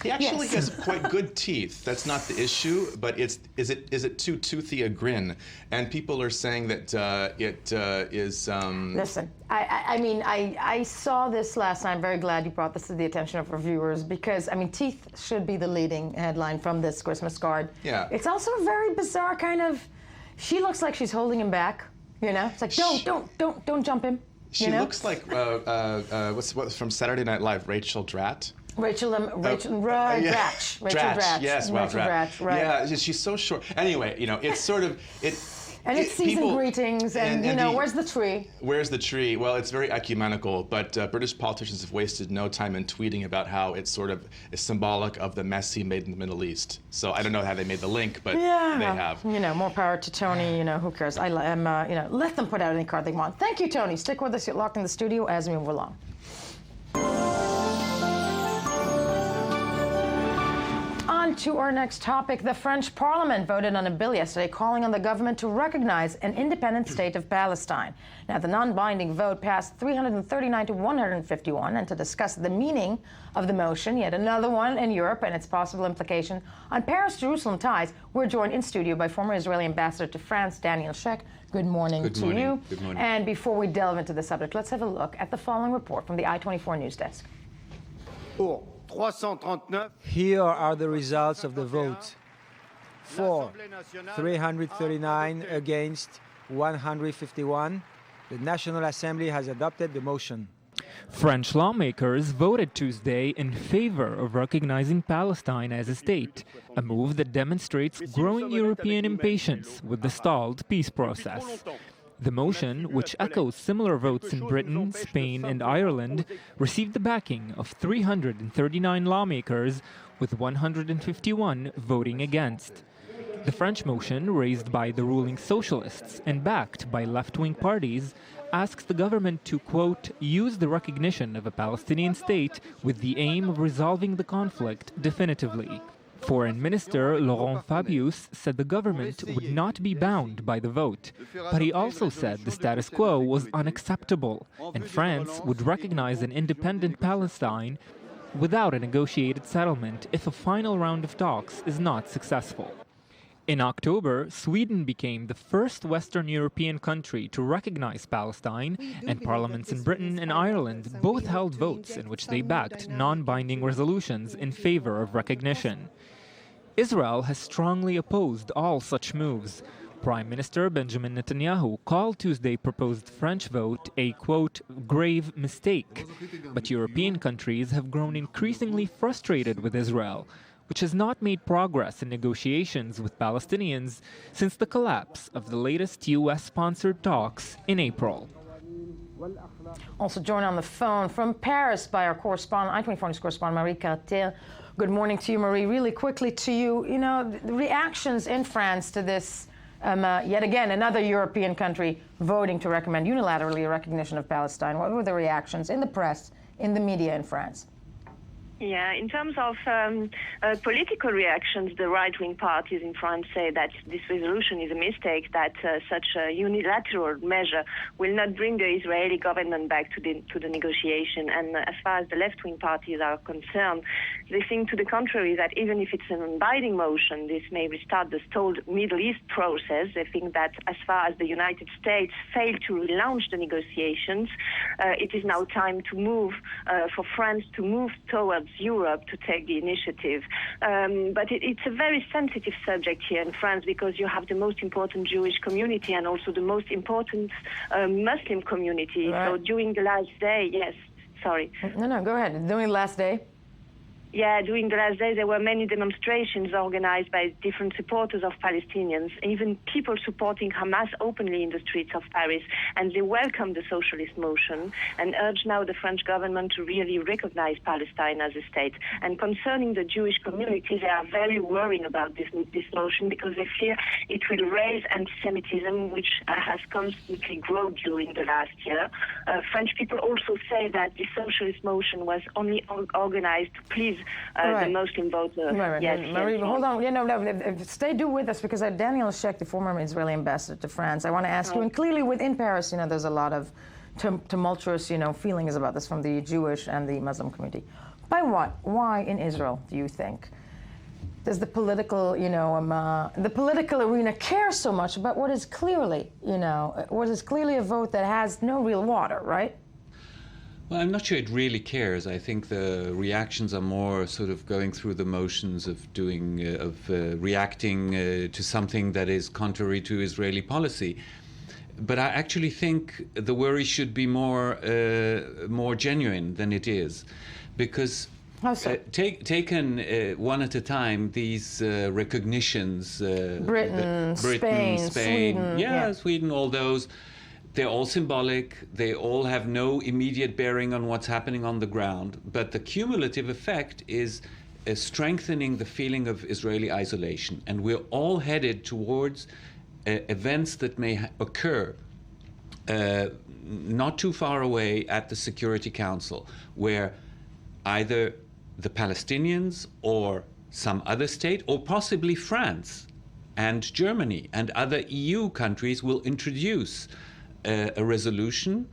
He actually has quite good teeth. That's not the issue, but is it too toothy a grin? And people are saying that it is. Listen, I saw this last night. I'm very glad you brought this to the attention of our viewers because teeth should be the leading headline from this Christmas card. Yeah. It's also a very bizarre kind of. She looks like she's holding him back. It's like don't jump him. She looks like what's from Saturday Night Live, Rachel Dratch. Rachel Dratch. Yes, wow, Dratch. Right. Yeah, she's so short. Anyway, it's sort of it. And it's season greetings, and where's the tree? Where's the tree? Well, it's very ecumenical, but British politicians have wasted no time in tweeting about how it's sort of is symbolic of the mess he made in the Middle East. So I don't know how they made the link, but they have. More power to Tony. Who cares? Let them put out any card they want. Thank you, Tony. Stick with us. You're locked in the studio as we move along. On to our next topic. The French Parliament voted on a bill yesterday calling on the government to recognize an independent state of Palestine. Now, the non-binding vote passed 339 to 151, and to discuss the meaning of the motion, yet another one in Europe and its possible implication on Paris-Jerusalem ties, we're joined in studio by former Israeli ambassador to France, Daniel Sheck. Good morning to you. Good morning. And before we delve into the subject, let's have a look at the following report from the I-24 News Desk. Here are the results of the vote. For 339 against 151, the National Assembly has adopted the motion. French lawmakers voted Tuesday in favor of recognizing Palestine as a state, a move that demonstrates growing European impatience with the stalled peace process. The motion, which echoes similar votes in Britain, Spain, and Ireland, received the backing of 339 lawmakers, with 151 voting against. The French motion, raised by the ruling socialists and backed by left-wing parties, asks the government to, quote, use the recognition of a Palestinian state with the aim of resolving the conflict definitively. Foreign Minister Laurent Fabius said the government would not be bound by the vote, but he also said the status quo was unacceptable and France would recognize an independent Palestine without a negotiated settlement if a final round of talks is not successful. In October, Sweden became the first Western European country to recognize Palestine, and parliaments in Britain and Ireland both held votes in which they backed non-binding resolutions in favor of recognition. Israel has strongly opposed all such moves. Prime Minister Benjamin Netanyahu called Tuesday's proposed French vote a, quote, grave mistake. But European countries have grown increasingly frustrated with Israel, which has not made progress in negotiations with Palestinians since the collapse of the latest U.S.-sponsored talks in April. Also joined on the phone from Paris by our correspondent, I-24 News correspondent, Marie Cartel. Good morning to you, Marie. Really quickly to you, the reactions in France to this Yet again, another European country voting to recommend unilaterally a recognition of Palestine. What were the reactions in the press, in the media in France? Yeah, in terms of political reactions, the right-wing parties in France say that this resolution is a mistake, that such a unilateral measure will not bring the Israeli government back to the negotiation. And as far as the left-wing parties are concerned, they think to the contrary, that even if it's an unbinding motion, this may restart the stalled Middle East process. They think that as far as the United States failed to relaunch the negotiations, it is now time to move, for France to move towards Europe to take the initiative. But it's a very sensitive subject here in France, because you have the most important Jewish community and also the most important Muslim community. Right. So during the last day, yes, sorry. No, go ahead. During the last day? Yeah, during the last days, there were many demonstrations organized by different supporters of Palestinians, even people supporting Hamas openly in the streets of Paris. And they welcomed the socialist motion and urge now the French government to really recognize Palestine as a state. And concerning the Jewish community, they are very worried about this motion, because they fear it will raise anti-Semitism, which has constantly grown during the last year. French people also say that the socialist motion was only organized to please the Muslim voter. Right. Yes, Marie, yes, hold on. Stay with us, because Daniel Sheikh, the former Israeli ambassador to France, I want to ask you, and clearly within Paris, there's a lot of tumultuous, feelings about this from the Jewish and the Muslim community. By what? Why in Israel, do you think? Does the political, the political arena care so much about what is clearly, a vote that has no real water, right? Well, I'm not sure it really cares. I think the reactions are more sort of going through the motions of reacting to something that is contrary to Israeli policy. But I actually think the worry should be more genuine than it is, because taken one at a time, these recognitions, Britain, Spain, Sweden, Sweden, all those. They're all symbolic. They all have no immediate bearing on what's happening on the ground. But the cumulative effect is strengthening the feeling of Israeli isolation. And we're all headed towards events that may occur not too far away at the Security Council, where either the Palestinians or some other state, or possibly France and Germany and other EU countries, will introduce a resolution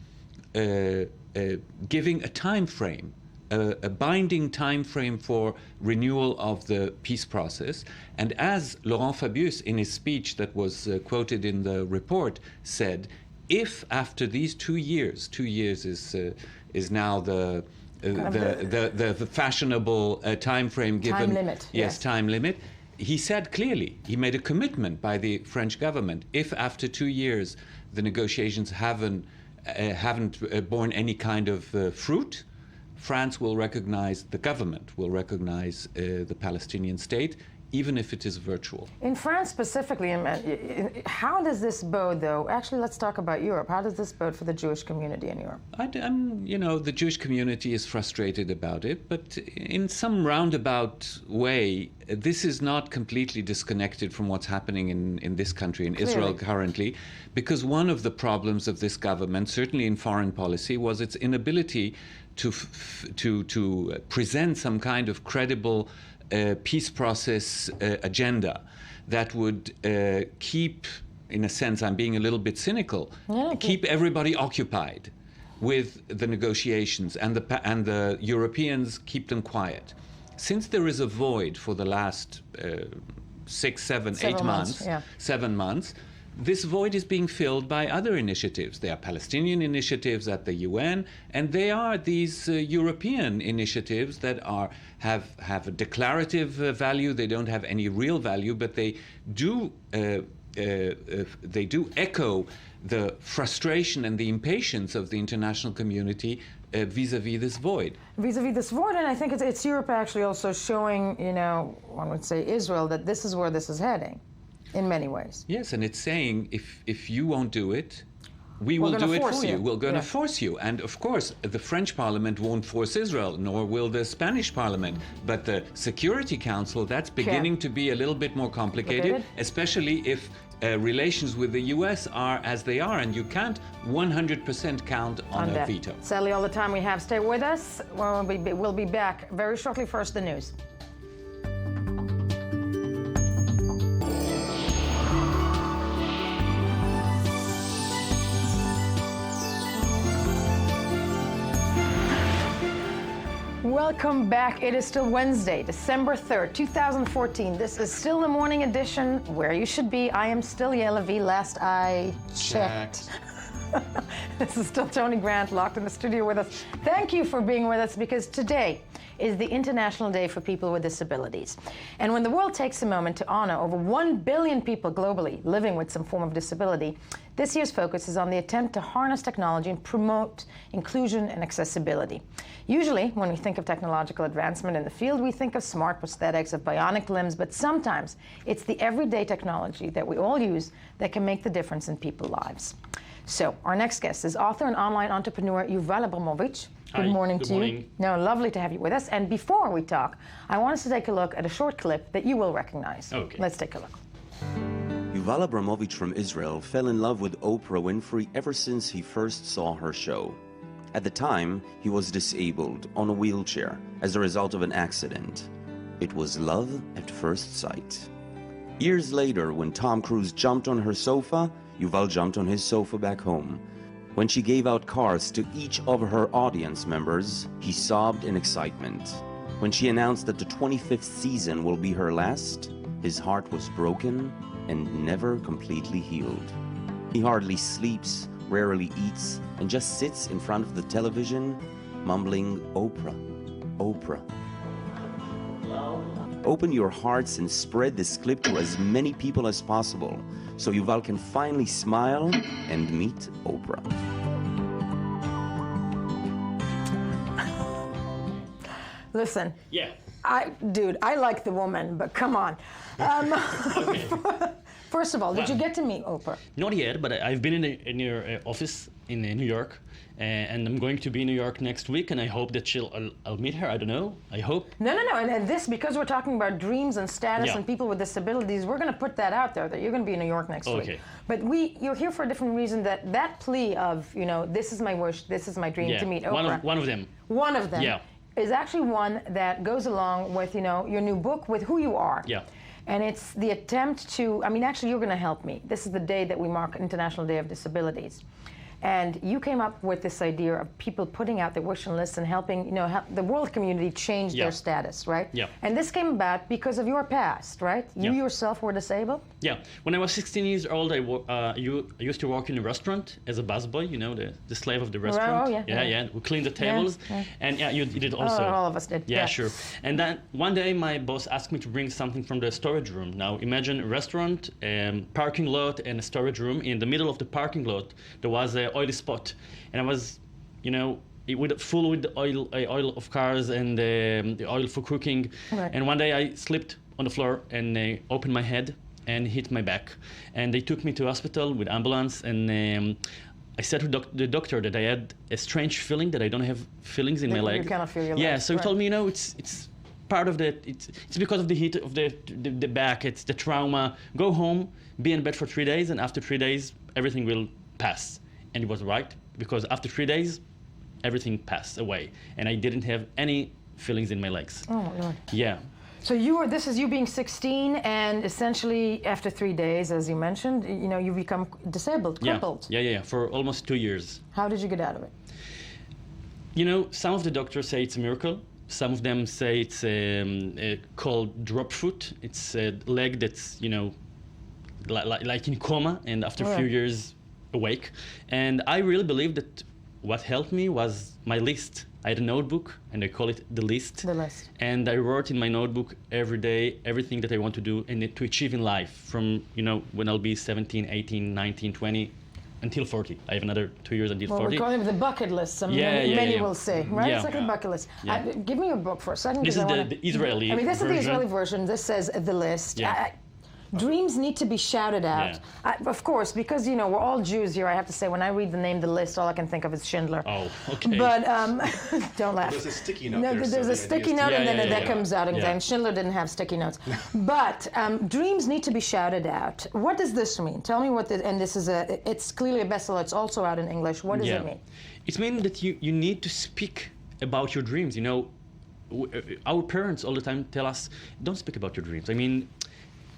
giving a time frame, a binding time frame for renewal of the peace process. And as Laurent Fabius, in his speech that was quoted in the report, said, if after these 2 years is now the fashionable time frame given. Time limit. Yes, time limit. He said clearly, he made a commitment by the French government, if after 2 years the negotiations haven't borne any kind of fruit, France will recognize, the government will recognize the Palestinian state, even if it is virtual. In France specifically, how does this bode, though? Actually, let's talk about Europe. How does this bode for the Jewish community in Europe? The Jewish community is frustrated about it, but in some roundabout way, this is not completely disconnected from what's happening in this country, in Israel currently, because one of the problems of this government, certainly in foreign policy, was its inability to present some kind of credible peace process agenda that would keep, in a sense, I'm being a little bit cynical, keep everybody occupied with the negotiations, and the Europeans keep them quiet. Since there is a void for the last 6, 7, 8 months, 7 months, this void is being filled by other initiatives. There are Palestinian initiatives at the UN, and they are these European initiatives that have a declarative value. They don't have any real value, but they do echo the frustration and the impatience of the international community vis-a-vis this void. Vis-a-vis this void, and I think it's Europe actually also showing, one would say Israel, that this is where this is heading. In many ways. Yes, and it's saying if you won't do it, we will do it for you. you. We're going to force you. And of course, the French parliament won't force Israel, nor will the Spanish parliament. But the Security Council, that's beginning to be a little bit more complicated, especially if relations with the US are as they are, and you can't 100% count on a veto. Sadly, all the time we have. Stay with us. We'll be back very shortly. First, the news. Welcome back. It is still Wednesday, December 3rd, 2014. This is still the morning edition where you should be. I am still Yael Levi, last I checked. This is still Tony Grant locked in the studio with us. Thank you for being with us, because today is the International Day for People with Disabilities. And when the world takes a moment to honor over 1 billion people globally living with some form of disability, this year's focus is on the attempt to harness technology and promote inclusion and accessibility. Usually, when we think of technological advancement in the field, we think of smart prosthetics, of bionic limbs, but sometimes it's the everyday technology that we all use that can make the difference in people's lives. So, our next guest is author and online entrepreneur Yuval Abramovich. Good morning to you. No, lovely to have you with us. And before we talk, I want us to take a look at a short clip that you will recognize. Okay. Let's take a look. Yuval Abramovich from Israel fell in love with Oprah Winfrey ever since he first saw her show. At the time, he was disabled on a wheelchair as a result of an accident. It was love at first sight. Years later, when Tom Cruise jumped on her sofa, Yuval jumped on his sofa back home. When she gave out cars to each of her audience members, he sobbed in excitement. When she announced that the 25th season will be her last, his heart was broken and never completely healed. He hardly sleeps, rarely eats, and just sits in front of the television, mumbling, "Oprah, Oprah." Open your hearts and spread this clip to as many people as possible, so Yuval can finally smile and meet Oprah. Listen. Yeah. Dude, I like the woman, but come on. Okay. First of all, did you get to meet Oprah? Not yet, but I've been in your office in New York, and I'm going to be in New York next week, and I hope that I'll meet her. I don't know. I hope. No. And this, because we're talking about dreams and status and people with disabilities, we're going to put that out there, that you're going to be in New York next week. But you're here for a different reason. That plea of, this is my wish, this is my dream to meet Oprah. One of them. One of them. Yeah. Is actually one that goes along with, your new book, with who you are. Yeah. And it's the attempt to, actually, you're going to help me. This is the day that we mark International Day of Disabilities. And you came up with this idea of people putting out their wish list and helping, help the world community change their status, right? Yeah. And this came about because of your past, right? You yourself were disabled? Yeah. When I was 16 years old, I used to work in a restaurant as a busboy, the slave of the restaurant. Oh, yeah. Yeah. We cleaned the tables. Yeah. And you did also. All of us did. Yeah, sure. And then one day my boss asked me to bring something from the storage room. Now imagine a restaurant, parking lot, and a storage room. In the middle of the parking lot, there was an oily spot. And I was, full with the oil of cars and the oil for cooking. Right. And one day I slipped on the floor and opened my head and hit my back. And they took me to hospital with ambulance, and I said to the doctor that I had a strange feeling, that I don't have feelings in my leg. You cannot feel your legs. Yeah, so he told me, it's part of that. It's because of the heat of the back. It's the trauma. Go home, be in bed for 3 days, and after 3 days, everything will pass. And he was right, because after 3 days, everything passed away, and I didn't have any feelings in my legs. Oh my God. Yeah. So this is you being 16, and essentially after 3 days, as you mentioned, you become disabled, crippled. Yeah. For almost 2 years. How did you get out of it? Some of the doctors say it's a miracle. Some of them say it's called drop foot. It's a leg that's, like in coma, and after a few years awake. And I really believe that what helped me was my list. I had a notebook, and I call it the list. The list. And I wrote in my notebook every day everything that I want to do and to achieve in life from, when I'll be 17, 18, 19, 20, until 40. I have another 2 years until 40. We're calling it the bucket list. Many will say, right? Yeah. It's like a bucket list. Give me your book for a second. This is the Israeli this version. is the Israeli version. This says the list. Yeah. Dreams need to be shouted out. Of course, because, you know, we're all Jews here, I have to say, when I read the name, the list, all I can think of is Schindler. Oh, okay. But, don't laugh. There's a sticky note No, there, there's so a sticky note, and then that comes out, and Schindler didn't have sticky notes. But dreams need to be shouted out. What does this mean? Tell me what this, and this is it's clearly a bestseller, it's also out in English. What does it mean? It means that you need to speak about your dreams. You know, our parents all the time tell us, don't speak about your dreams. I mean,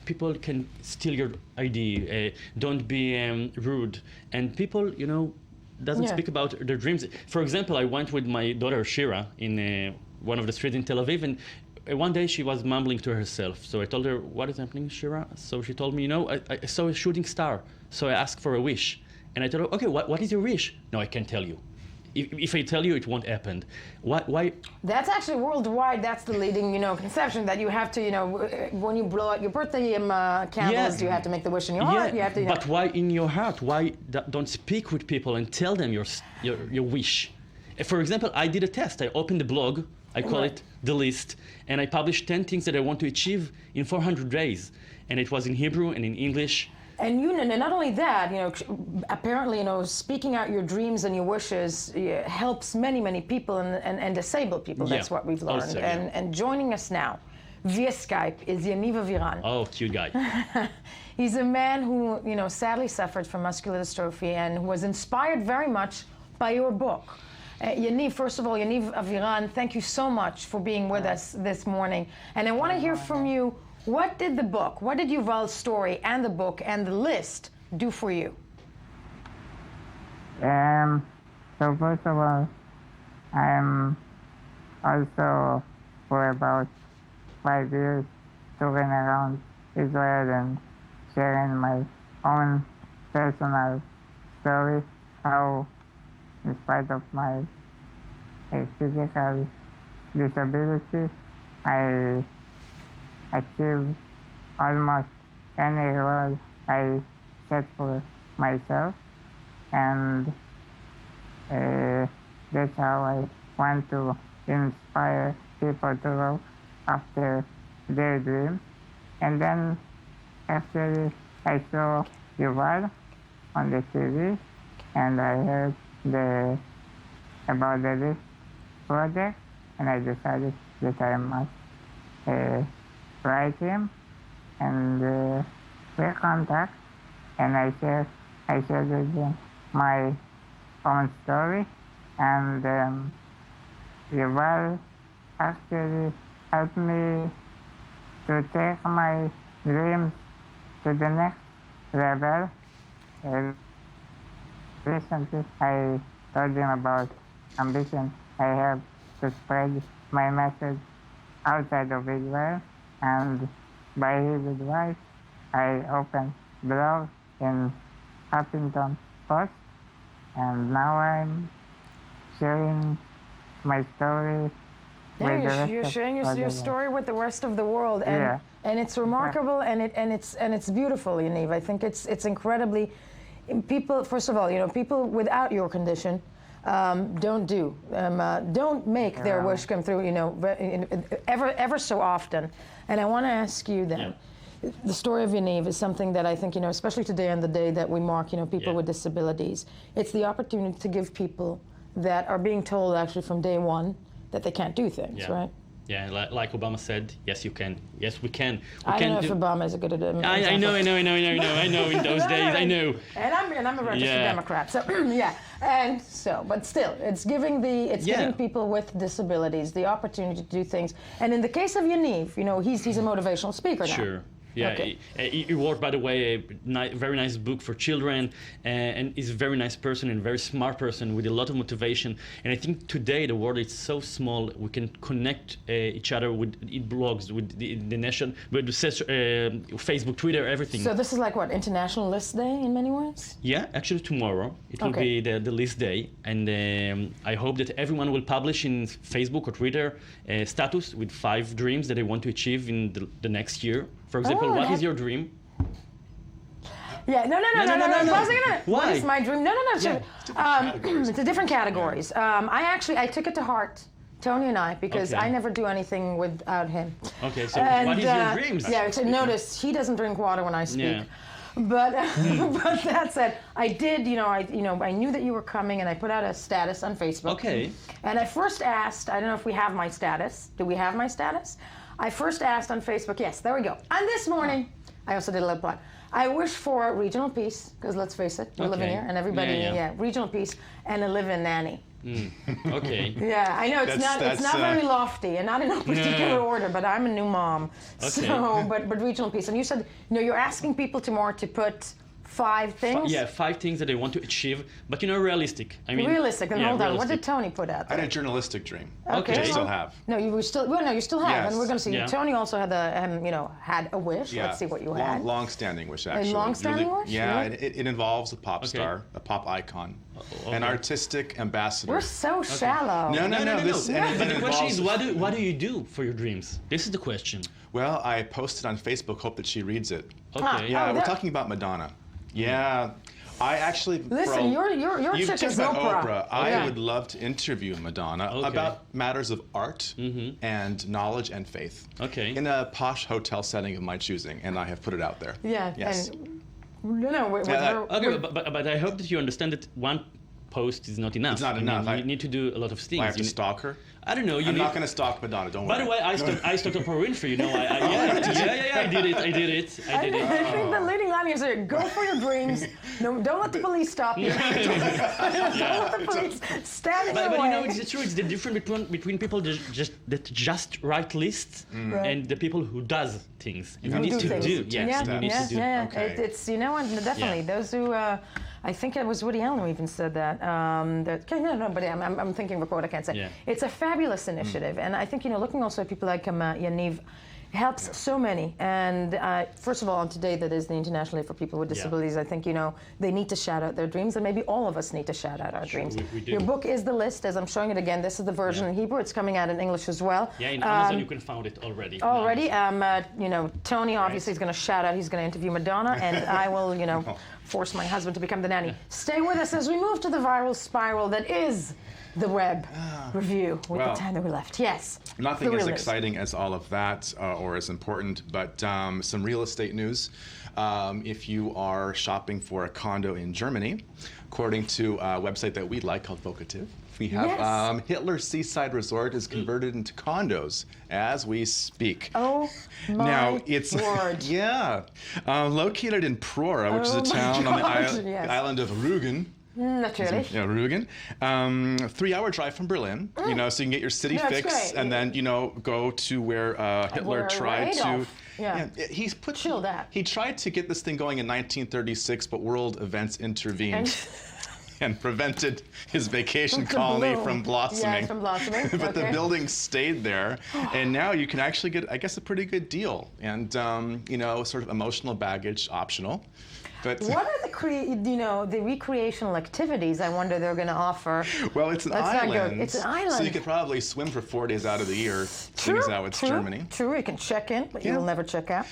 people can steal your idea, don't be rude. And people, you know, doesn't speak about their dreams. For example, I went with my daughter Shira in one of the streets in Tel Aviv, and one day she was mumbling to herself. So I told her, what is happening, Shira? So she told me, you know, I saw a shooting star. So I asked for a wish. And I told her, okay, what is your wish? No, I can't tell you. If I tell you, it won't happen. Why? That's actually worldwide. That's the leading, you know, conception that you have to, you know, when you blow out your birthday candles, you have to make the wish in your heart. You have to. You know. But why in your heart? Why don't speak with people and tell them your wish? For example, I did a test. I opened a blog. I call it The List, and I published 10 things that I want to achieve in 400 days, and it was in Hebrew and in English. And not only that, you know, apparently, you know, speaking out your dreams and your wishes helps many people and disabled people. That's what we've learned. Also, and joining us now via Skype is Yaniv Aviran. Oh, cute guy. He's a man who, you know, sadly suffered from muscular dystrophy and was inspired very much by your book. Yaniv, first of all, Yaniv Aviran, thank you so much for being with us this morning. And I want to hear from you. What did the book, what did Yuval's story and the book and the list do for you? So first of all, I'm also for about 5 years touring around Israel and sharing my own personal story, how in spite of my physical disability, I achieved almost any goal I set for myself, and that's how I want to inspire people to go after their dreams. And then after I saw Yuval on the TV, and I heard about the List project, and I decided that I must write him, and we contact, and I shared with him my own story, and Yuval actually helped me to take my dreams to the next level. Recently, I told him about ambition I have to spread my message outside of Israel. And by his advice, I opened blog in Huffington Post, and now I'm sharing my story. You're sharing your story with the rest of the world, and it's remarkable, and it's beautiful, Yaniv. I think it's incredibly. People, first of all, you know, people without your condition. Don't make their wish come through, you know, ever so often. And I want to ask you then, the story of Yaniv is something that I think, you know, especially today on the day that we mark, you know, people with disabilities, it's the opportunity to give people that are being told actually from day one that they can't do things, right? Yeah, like Obama said, yes, you can. Yes, we can. I don't know if Obama is a good example. I know in those days, I know. And I'm a registered Democrat, so but still, it's giving giving people with disabilities the opportunity to do things. And in the case of Yaniv, you know, he's a motivational speaker now. Sure. Yeah, he wrote, by the way, a very nice book for children, and is a very nice person and a very smart person with a lot of motivation. And I think today the world is so small, we can connect each other with blogs, with the nation, with Facebook, Twitter, everything. So this is like what, International List Day in many ways? Yeah, actually tomorrow it will be the list day, and I hope that everyone will publish in Facebook or Twitter status with 5 dreams that they want to achieve in the next year. For example, what is your dream? Yeah, no. Why? What is my dream? No. It's a different categories. I took it to heart Tony and I, because Okay. I never do anything without him. Okay, so And, what is your dreams? Yeah, so notice he doesn't drink water when I speak. Yeah. But but that said, I did. I knew that you were coming, and I put out a status on Facebook. Okay. And I first asked. I don't know if we have my status. Do we have my status? I first asked on Facebook. Yes, there we go. And this morning, I also did a little plug. I wish for regional peace, because let's face it, we're living Okay. here, and everybody, Yeah. regional peace, and a live-in nanny. Okay. Yeah, I know it's not very lofty and not in no particular order, but I'm a new mom. Okay. So, but regional peace. And you said, you're asking people tomorrow to put 5 things. Yeah, 5 things that they want to achieve, but realistic. I mean, Realistic. And yeah, hold on, what realistic. did Tony put out I there? had a journalistic dream. Okay. Which I still well, have. No, you still have, Yes. and we're going to see. Yeah. Tony also had had a wish. Yeah. Let's see what you had. Long-standing wish, actually. long-standing wish? Yeah, Yeah. it involves a pop star, a pop icon, an artistic ambassador. We're so shallow. No. This, and But it the question is, involves- what do you do for your dreams? This is the question. Well, I posted on Facebook, hope that she reads it. Okay. Yeah, Oh, we're that- talking about Madonna. Yeah. I actually. Listen, your you chick talk is about Oprah. I Yeah. would love to interview Madonna Okay. about matters of art and knowledge and faith. Okay. In a posh hotel setting of my choosing, and I have put it out there. Yeah. Yes. And we're Okay, but I hope that you understand that one post is not enough. It's not I mean, enough. you need to do a lot of things. I have to You stalk her. I don't know. I'm not going to stalk Madonna. Don't By worry. the way, I stalked Oprah Winfrey. I did it. I did it. I think the leading line is here, go for your dreams. No, don't let the police stop you. Don't let the police stand in your But way. it's true. It's the difference between people that just write lists and the people who does things. You need to things. do. Yes, you need to do. Yeah. Okay. It's and definitely those who. I think it was Woody Allen who even said that. But I'm thinking of a quote I can't say. Yeah. It's a fabulous initiative, and I think looking also at people like Yaniv helps so many. And first of all, on today that is the International Day for People with Disabilities, I think they need to shout out their dreams, and maybe all of us need to shout out our dreams. We do. Your book is the list, as I'm showing it again. This is the version in Hebrew. It's coming out in English as well. Yeah, in Amazon you can find it already. Already, Tony obviously is going to shout out. He's going to interview Madonna, and I will, force my husband to become the nanny. Stay with us as we move to the viral spiral that is the web review with the time that we left. Yes. Nothing the as real news. exciting as all of that or as important, but some real estate news. If you are shopping for a condo in Germany, according to a website that we like called Vocative, we have Hitler's Seaside Resort is converted into condos as we speak. Oh my Now it's word. located in Prora, which is Oh a my town on the God, yes. island of Rügen. Natürlich. Yeah, Rügen. 3-hour drive from Berlin. So you can get your city No, it's fix great. and then go to where Hitler Where tried Adolf. to. Yeah. He's put. Chill that. He tried to get this thing going in 1936, but world events intervened. And prevented his vacation To colony bloom. from blossoming. Yes, from blossoming. But the Okay. building stayed there, and now you can actually get, I guess, a pretty good deal. And sort of emotional baggage optional. But What are the recreational activities? I wonder they're going to offer. well, it's an Let's not go- island. It's an island. So you could probably swim for 4 days out of the year, seeing as how it's Germany. True, you can check in, but Yeah. you'll never check out.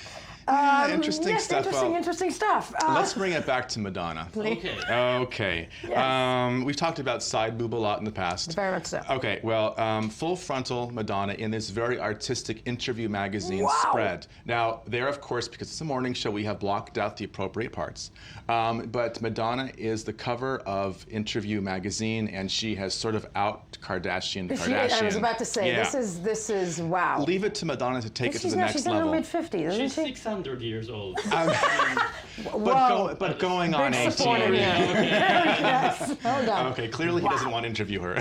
Interesting yes, stuff. Interesting stuff. Let's bring it back to Madonna. Okay. Okay. Yes. We've talked about side boob a lot in the past. Very much so. Okay, well, full frontal Madonna in this very artistic interview magazine spread. Now, there, of course, because it's a morning show, we have blocked out the appropriate parts. But Madonna is the cover of Interview magazine, and she has sort of out Kardashian. I was about to say, Yeah. this is wow. Leave it to Madonna to take it to She's the now- next she's in her level. mid-50s, isn't She's she? 600 years old. But going on Big 18. supporter, yes. Hold on. Okay, clearly he doesn't want to interview her.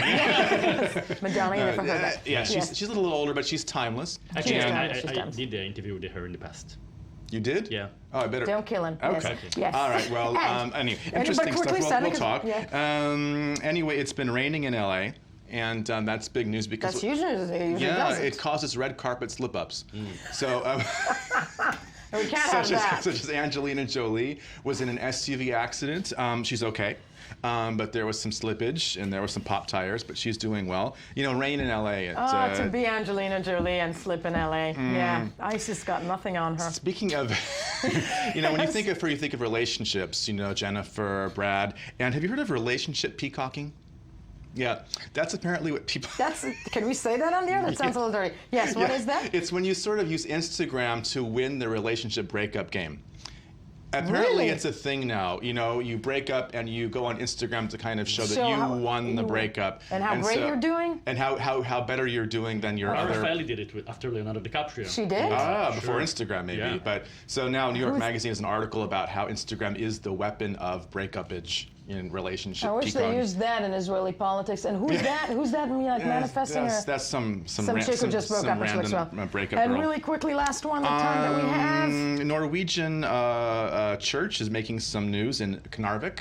Madonna, you never heard that. Yeah, she's a little older, but she's timeless. Actually, She's I timeless, she's timeless. did the interview with her in the past. You did? Yeah. Oh, I better. Don't kill him. Okay. Yes. All right. Well, And- anyway, but interesting stuff. quickly, We'll talk. yeah. Anyway, it's been raining in LA, and that's big news because. That's usually Yeah, doesn't. it causes red carpet slip-ups. So. We can't have that. Such as Angelina Jolie was in an SUV accident. She's okay. But there was some slippage and there were some pop tires, but she's doing well. Rain in LA. To be Angelina Jolie and slip in LA. Yeah, ISIS got nothing on her. Speaking of, when you think of her, you think of relationships, Jennifer, Brad. And have you heard of relationship peacocking? Yeah, that's apparently what people... Can we say that on the air? That sounds a little dirty. Yes, what is that? It's when you sort of use Instagram to win the relationship breakup game. Apparently it's a thing now. You know, you break up and you go on Instagram to kind of show that you won the breakup. And how great you're doing? And how better you're doing than your other... Raffaele did it after Leonardo DiCaprio. She did? Before Instagram maybe. Yeah. But so now New York Magazine has an article about how Instagram is the weapon of breakupage in relationship. I wish they used that in Israeli politics. And who's that? Who's that manifesting? That's some chick who just broke up as well. Breakup and girl. Really quickly, last one, the time that we have. Norwegian church is making some news in Knarvik.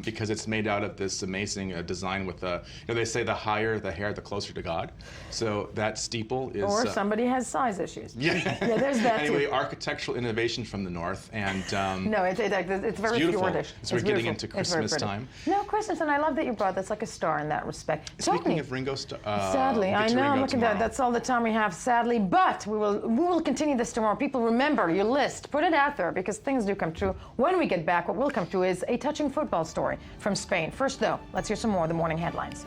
Because it's made out of this amazing design with they say the higher the hair, the closer to God. So that steeple is... Or somebody has size issues. Yeah, there's that anyway, too. Architectural innovation from the north, and no, it's very beautiful. fjordish. So we're getting into Christmas time. No, Christmas, and I love that you brought that's like a star in that respect. Speaking of Ringo Starr, sadly, I know. Look at that. That's all the time we have. Sadly, but we will continue this tomorrow. People, remember your list. Put it out there because things do come true. When we get back, what will come true is a touching football story from Spain. First, though, let's hear some more of the morning headlines.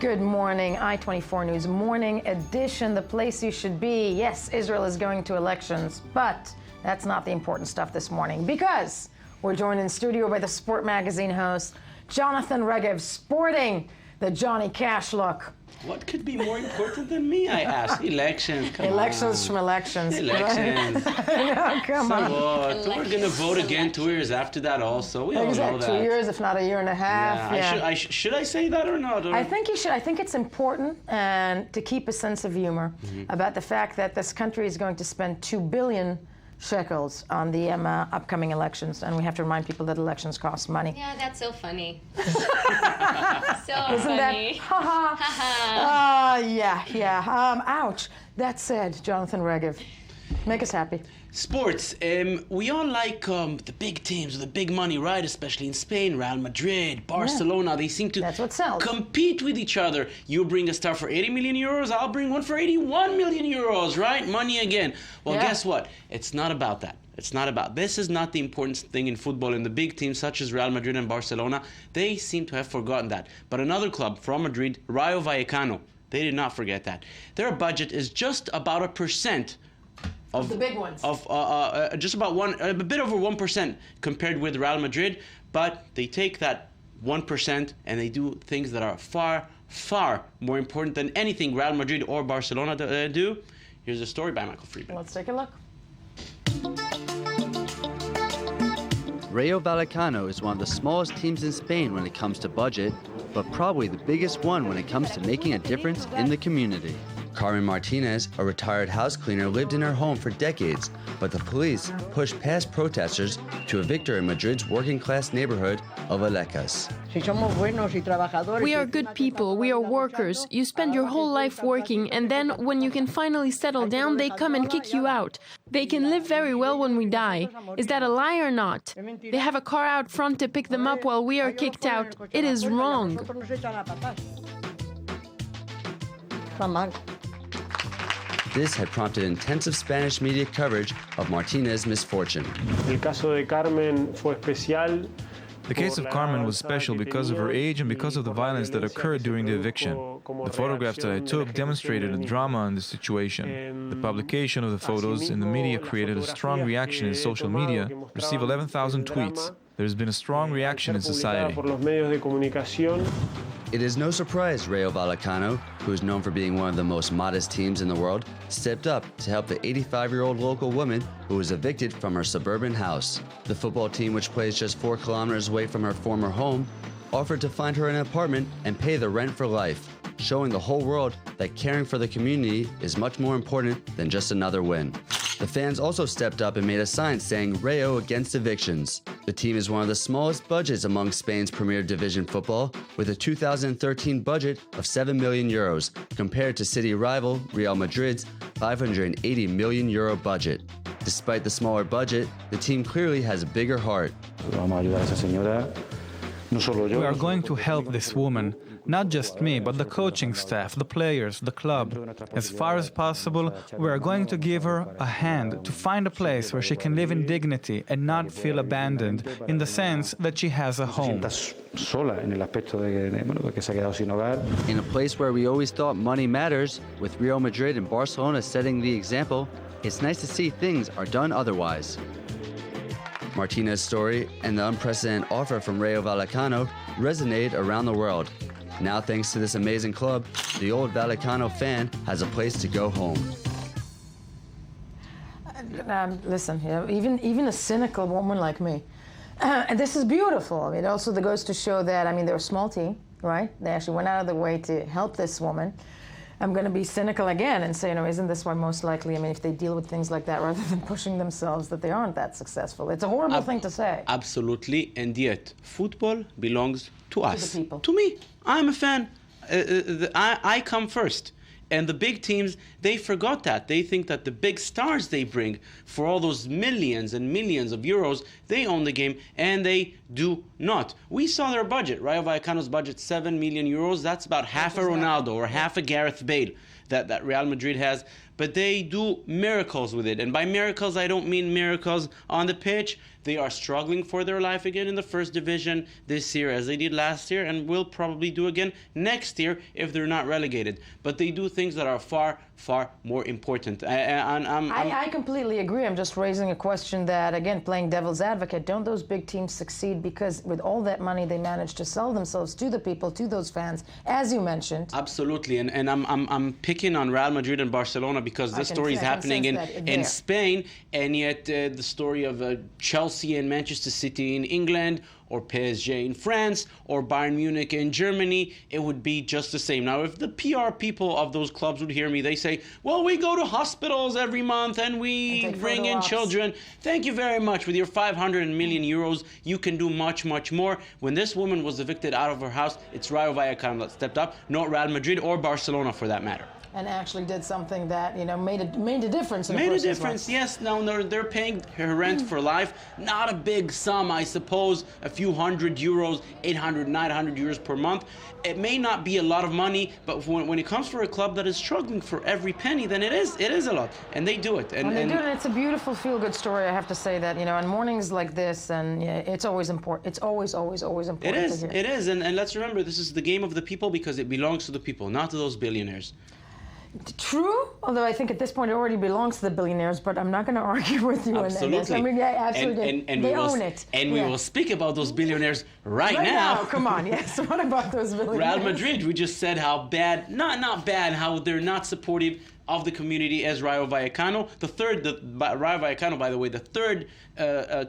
Good morning, I-24 News Morning Edition, the place you should be. Yes, Israel is going to elections, but that's not the important stuff this morning because we're joined in studio by the Sport Magazine host, Jonathan Regev, sporting the Johnny Cash look. What could be more important than me, I ask? Elections, come Elections from elections. Elections. Right? No, come on. What? We're going to vote again 2 years after that also. We all know that. 2 years, if not a year and a half. Yeah. Should I say that or not? Or? I think you should. I think it's important and to keep a sense of humor about the fact that this country is going to spend 2 billion shekels on the upcoming elections, and we have to remind people that elections cost money. Yeah, that's so funny. Isn't funny. that? Ha ha. Yeah. Ouch. That said, Jonathan Regev, make us happy. Sports. We all like the big teams with the big money, right? Especially in Spain, Real Madrid, Barcelona. They seem to compete with each other. You bring a star for 80 million euros, I'll bring one for 81 million euros, right? Money again. Well, guess what? It's not about that. This is not the important thing in football. In the big teams such as Real Madrid and Barcelona, they seem to have forgotten that. But another club from Madrid, Rayo Vallecano, they did not forget that. Their budget is just about 1% of the big ones. Just about a bit over 1% compared with Real Madrid, but they take that 1% and they do things that are far, far more important than anything Real Madrid or Barcelona do. Here's a story by Michael Friedman. Let's take a look. Rayo Vallecano is one of the smallest teams in Spain when it comes to budget, but probably the biggest one when it comes to making a difference in the community. Carmen Martinez, a retired house cleaner, lived in her home for decades, but the police pushed past protesters to evict her in Madrid's working-class neighborhood of Vallecas. We are good people, we are workers. You spend your whole life working, and then when you can finally settle down, they come and kick you out. They can live very well when we die. Is that a lie or not? They have a car out front to pick them up while we are kicked out. It is wrong. This had prompted intensive Spanish media coverage of Martinez's misfortune. The case of Carmen was special because of her age and because of the violence that occurred during the eviction. The photographs that I took demonstrated a drama in the situation. The publication of the photos in the media created a strong reaction in social media, received 11,000 tweets. There's been a strong reaction in society. It is no surprise Rayo Vallecano, who is known for being one of the most modest teams in the world, stepped up to help the 85-year-old local woman who was evicted from her suburban house. The football team, which plays just 4 kilometers away from her former home, offered to find her an apartment and pay the rent for life, showing the whole world that caring for the community is much more important than just another win. The fans also stepped up and made a sign saying Rayo against evictions. The team is one of the smallest budgets among Spain's Premier Division football, with a 2013 budget of 7 million euros, compared to city rival Real Madrid's 580 million euro budget. Despite the smaller budget, the team clearly has a bigger heart. We are going to help this woman. Not just me, but the coaching staff, the players, the club. As far as possible, we are going to give her a hand to find a place where she can live in dignity and not feel abandoned, in the sense that she has a home. In a place where we always thought money matters, with Real Madrid and Barcelona setting the example, it's nice to see things are done otherwise. Martinez's story and the unprecedented offer from Rayo Vallecano resonated around the world. Now, thanks to this amazing club, the old Vallecano fan has a place to go home. Listen, even a cynical woman like me, and this is beautiful. It also goes to show that, they're a small team, right? They actually went out of their way to help this woman. I'm going to be cynical again and say, isn't this why most likely, if they deal with things like that rather than pushing themselves, that they aren't that successful? It's a horrible thing to say. Absolutely, and yet football belongs to us. To the people. To me. I'm a fan. I come first. And the big teams, they forgot that. They think that the big stars they bring for all those millions and millions of euros, they own the game, and they do not. We saw their budget. Rayo Vallecano's budget, 7 million euros. That's about half a Ronaldo or half a Gareth Bale that Real Madrid has. But they do miracles with it. And by miracles, I don't mean miracles on the pitch. They are struggling for their life again in the first division this year, as they did last year, and will probably do again next year if they're not relegated. But they do things that are far, far more important. I completely agree. I'm just raising a question that, again, playing devil's advocate, don't those big teams succeed because with all that money they manage to sell themselves to the people, to those fans, as you mentioned? Absolutely, and I'm picking on Real Madrid and Barcelona because this story is happening in Spain, and yet the story of Chelsea and Manchester City in England, or PSG in France, or Bayern Munich in Germany, it would be just the same. Now, if the PR people of those clubs would hear me, they say, well, we go to hospitals every month and we bring in children. Thank you very much. With your 500 million euros, you can do much, much more. When this woman was evicted out of her house, it's Rayo Vallecano that stepped up, not Real Madrid or Barcelona for that matter. And actually did something that, made a difference in Made a difference, yes. Now they're paying her rent for life. Not a big sum, I suppose. A few hundred euros, 800, 900 euros per month. It may not be a lot of money, but when it comes for a club that is struggling for every penny, then it is a lot. And they do it. And they do it, and it's a beautiful feel-good story, I have to say that, on mornings like this, and it's always important. It's always, always, always important to hear. It is. And let's remember, this is the game of the people because it belongs to the people, not to those billionaires. True, although I think at this point it already belongs to the billionaires, but I'm not going to argue with you on this. Absolutely. And they own it. And we will speak about those billionaires right now. Come on, yes. What about those billionaires? Real Madrid, we just said how bad, not bad, how they're not supportive of the community as Rayo Vallecano. Rayo Vallecano, by the way, the third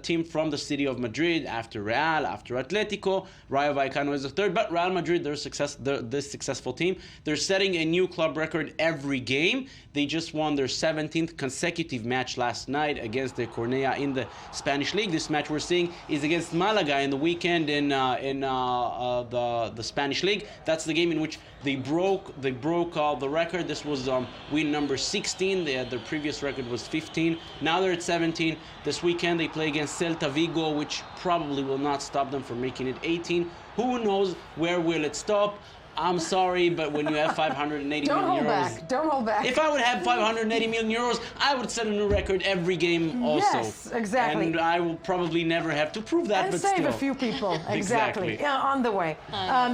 team from the city of Madrid after Real, after Atletico. Rayo Vallecano is the third, but Real Madrid, this successful team, they're setting a new club record every game. They just won their 17th consecutive match last night against the Cornellà in the Spanish league. This match we're seeing is against Malaga in the weekend in the Spanish league. That's the game in which they broke the record. This was win number 16. Their previous record was 15. Now they're at 17. This weekend they play against Celta Vigo, which probably will not stop them from making it 18. Who knows where will it stop? I'm sorry, but when you have 580 million euros... Don't hold back. If I would have 580 million euros, I would set a new record every game also. Yes, exactly. And I will probably never have to prove that, but save still. a few people. Exactly. Yeah, on the way.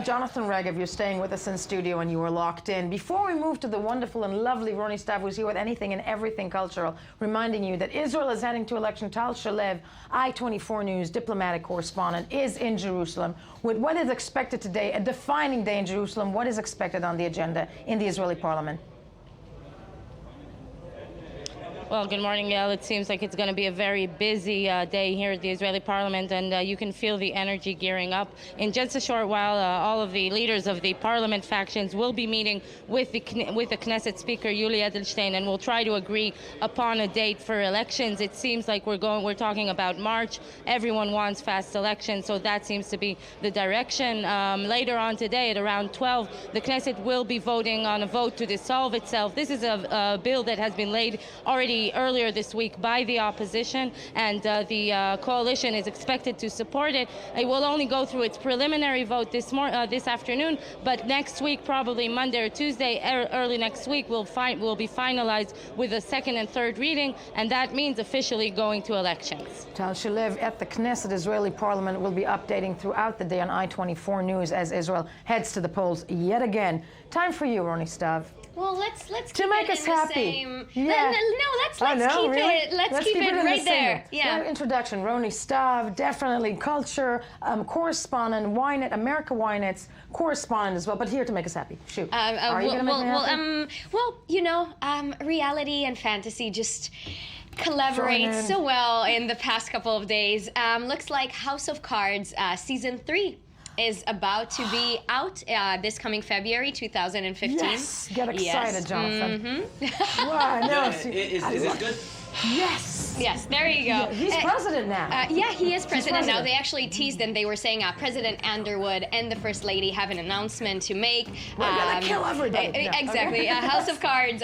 Jonathan Regev, you're staying with us in studio and you were locked in. Before we move to the wonderful and lovely Ronnie Stav, who's here with anything and everything cultural, reminding you that Israel is heading to election. Tal Shalev, I-24 News diplomatic correspondent, is in Jerusalem with what is expected today, a defining day in Jerusalem. What is expected on the agenda in the Israeli parliament? Well, good morning, Yael. It seems like it's going to be a very busy day here at the Israeli parliament, and you can feel the energy gearing up. In just a short while, all of the leaders of the parliament factions will be meeting with the Knesset Speaker, Yuli Edelstein, and we'll try to agree upon a date for elections. It seems like we're talking about March. Everyone wants fast elections, so that seems to be the direction. Later on today at around 12, the Knesset will be voting on a vote to dissolve itself. This is a bill that has been laid already earlier this week by the opposition, and the coalition is expected to support it. It will only go through its preliminary vote this afternoon, but next week, probably Monday or Tuesday, early next week, will be finalized with a second and third reading, and that means officially going to elections. Tal Shalev at the Knesset Israeli parliament will be updating throughout the day on I-24 News as Israel heads to the polls yet again. Time for you, Ronnie Stav. Well, let's to keep make it us in happy. The same. Yeah. Let's keep it. Let's keep it right there. Yeah. Introduction. Ronnie Stav, definitely culture correspondent, Ynet, America Ynet's correspondent as well. But here to make us happy. Shoot. Are you going to make me happy? Reality and fantasy just collaborate so well in the past couple of days. Looks like House of Cards season 3 is about to be out this coming February 2015. Yes, get excited, Jonathan. Mm-hmm. Wow, no, is it good? Yes. Yes, there you go. Yeah, he's president now. Yeah, he is president now. They actually teased and they were saying President Underwood and the First Lady have an announcement to make. We're gonna kill everybody. Exactly. Okay. House of Cards,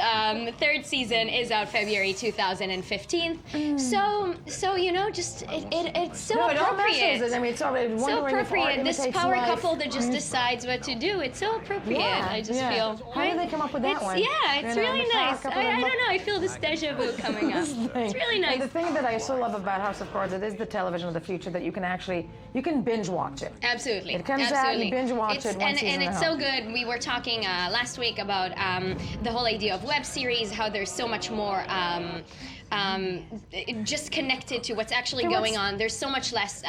third season is out February 2015. So it's so appropriate. I mean, it's already so appropriate. This power life. Couple that just decides what to do. It's so appropriate. I just feel. How did they come up with that one? Yeah, it's really nice. I don't know. I feel this deja vu coming up. It's really nice. And the thing that I so love about House of Cards, it is the television of the future that you can binge watch it. Absolutely. It comes out, you binge watch it one season and it's so good. We were talking last week about the whole idea of web series, how there's so much more just connected to what's actually going on. There's so much less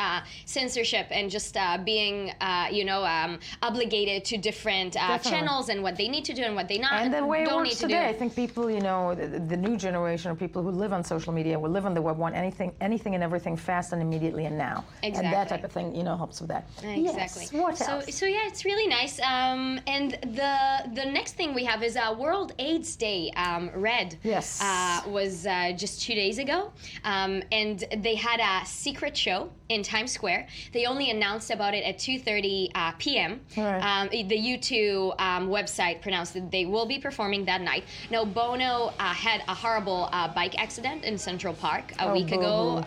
censorship and just being, obligated to different channels and what they need to do and what they and the way it don't works need to today, do. I think people, the new generation of people who live on social media, will live on the web, want anything and everything fast and immediately and now. Exactly. And that type of thing, helps with that. Exactly. Yes. What else? So yeah, it's really nice. And the next thing we have is World AIDS Day. Red. Yes. Was just 2 days ago, and they had a secret show in Times Square. They only announced about it at 2:30 p.m. Right. The U2 website pronounced that they will be performing that night. Now, Bono had a horrible bike accident in Central Park a week ago.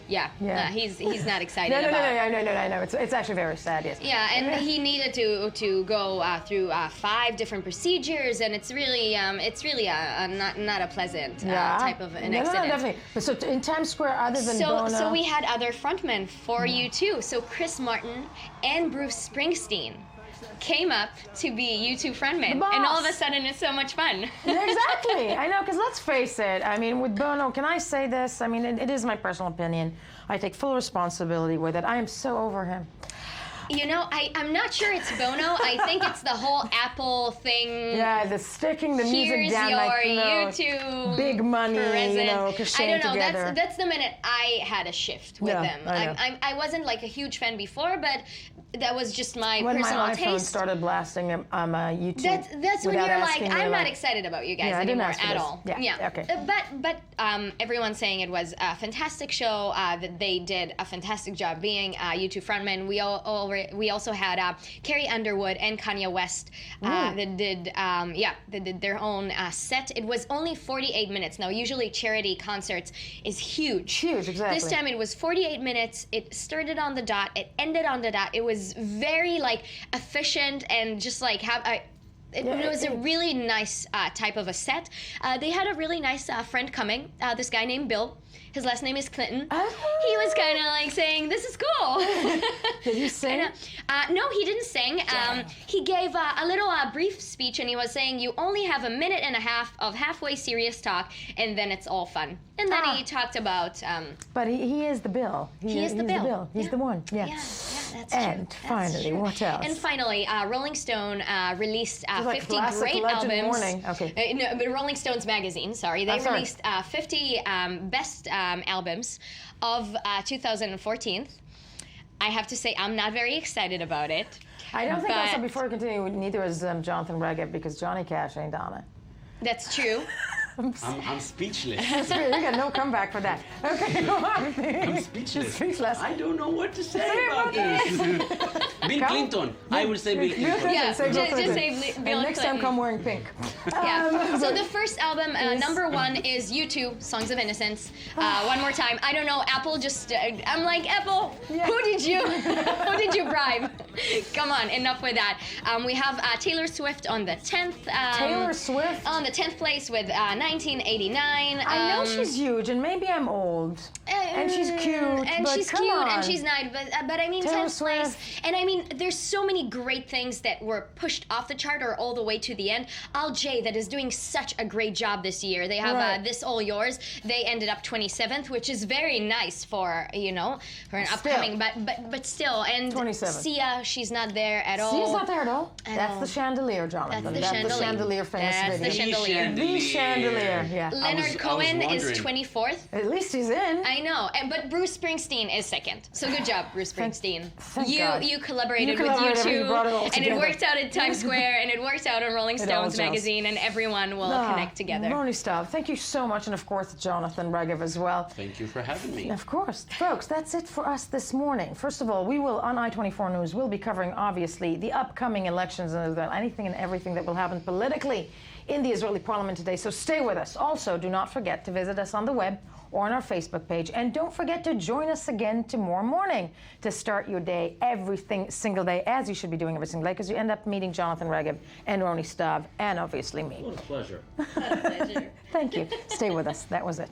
He's not excited about it. No. It's actually very sad, yes. Yeah, and he needed to go through 5 different procedures, and it's really not a pleasant type of an accident. No, definitely. So in Times Square, other than Bono... So we had other frontmen for U2. So Chris Martin and Bruce Springsteen came up to be U2 frontmen. And all of a sudden, it's so much fun. Yeah, exactly. I know, because let's face it. I mean, with Bono, can I say this? I mean, it is my personal opinion. I take full responsibility with it. I am so over him. I'm not sure it's Bono. I think it's the whole Apple thing. Yeah, the sticking the music down like YouTube big money, I don't know. Together. That's the minute I had a shift with them. I wasn't like a huge fan before, but that was just my personal taste. When my iPhone started blasting YouTube. That's when you're like, I'm not excited about you guys anymore at all. Yeah. Okay. But everyone's saying it was a fantastic show. That they did a fantastic job being U2 frontmen. We also had Carrie Underwood and Kanye West that did their own set. It was only 48 minutes. Now, usually charity concerts is huge. Huge, exactly. This time it was 48 minutes. It started on the dot. It ended on the dot. It was very efficient and just it was a really nice type of a set. They had a really nice friend coming. This guy named Bill. His last name is Clinton. Oh. He was kind of saying, "This is cool." Did he sing? No, he didn't sing. He gave a little brief speech, and he was saying, "You only have a minute and a half of halfway serious talk, and then it's all fun." And then he talked about. But he is the Bill. He is the Bill. He's the one. Yeah. And finally, what else? And finally, Rolling Stone released 50 classic great Legend albums. morning. Okay. No, but Rolling Stones magazine, sorry. They released 50 best albums of 2014. I have to say, I'm not very excited about it. I don't think also, before we continue, neither is Jonathan Regev, because Johnny Cash ain't on it. That's true. I'm speechless. We got no comeback for that. Okay, go on. I'm speechless. Speechless. I don't know what to say about this. Bill Clinton. I will say Bill Clinton. Yeah, just say Bill and next time, come wearing pink. Yeah. So the first album, number one, is U2, Songs of Innocence. One more time. I don't know. Apple just. I'm like, Apple. Yeah. Who did you bribe? Come on, enough with that. We have Taylor Swift on the 10th. Taylor Swift on the 10th place with 1989. I know she's huge, and maybe I'm old, and she's cute, and she's come cute, on. and she's nice, but I mean, Taylor 10th place, and I mean, there's so many great things that were pushed off the chart or all the way to the end. Al J, that is doing such a great job this year. They have This All Yours. They ended up 27th, which is very nice for for an upcoming, but still, and 27th. Sia, she's not there at all. Sia's not there at all. That's the chandelier, Jonathan. That's the chandelier famous That's video. the chandelier. The chandelier. Yeah. Leonard Cohen is 24th. At least he's in. I know, but Bruce Springsteen is second. So good job, Bruce Springsteen. Thank God. You collaborated with you U2, and it worked out at Times Square, and it worked out on Rolling Stones does. magazine, and everyone will connect together. Ronnie Staub, thank you so much, and of course Jonathan Regev as well. Thank you for having me. Of course. Folks, that's it for us this morning. First of all, we will, on I-24 News, we'll be covering, obviously, the upcoming elections and anything and everything that will happen politically in the Israeli parliament today, so stay with us. Also, do not forget to visit us on the web or on our Facebook page, and don't forget to join us again tomorrow morning to start your day every single day, as you should be doing every single day, because you end up meeting Jonathan Regev and Ronnie Staub, and obviously me. What a pleasure. Thank you. Stay with us. That was it.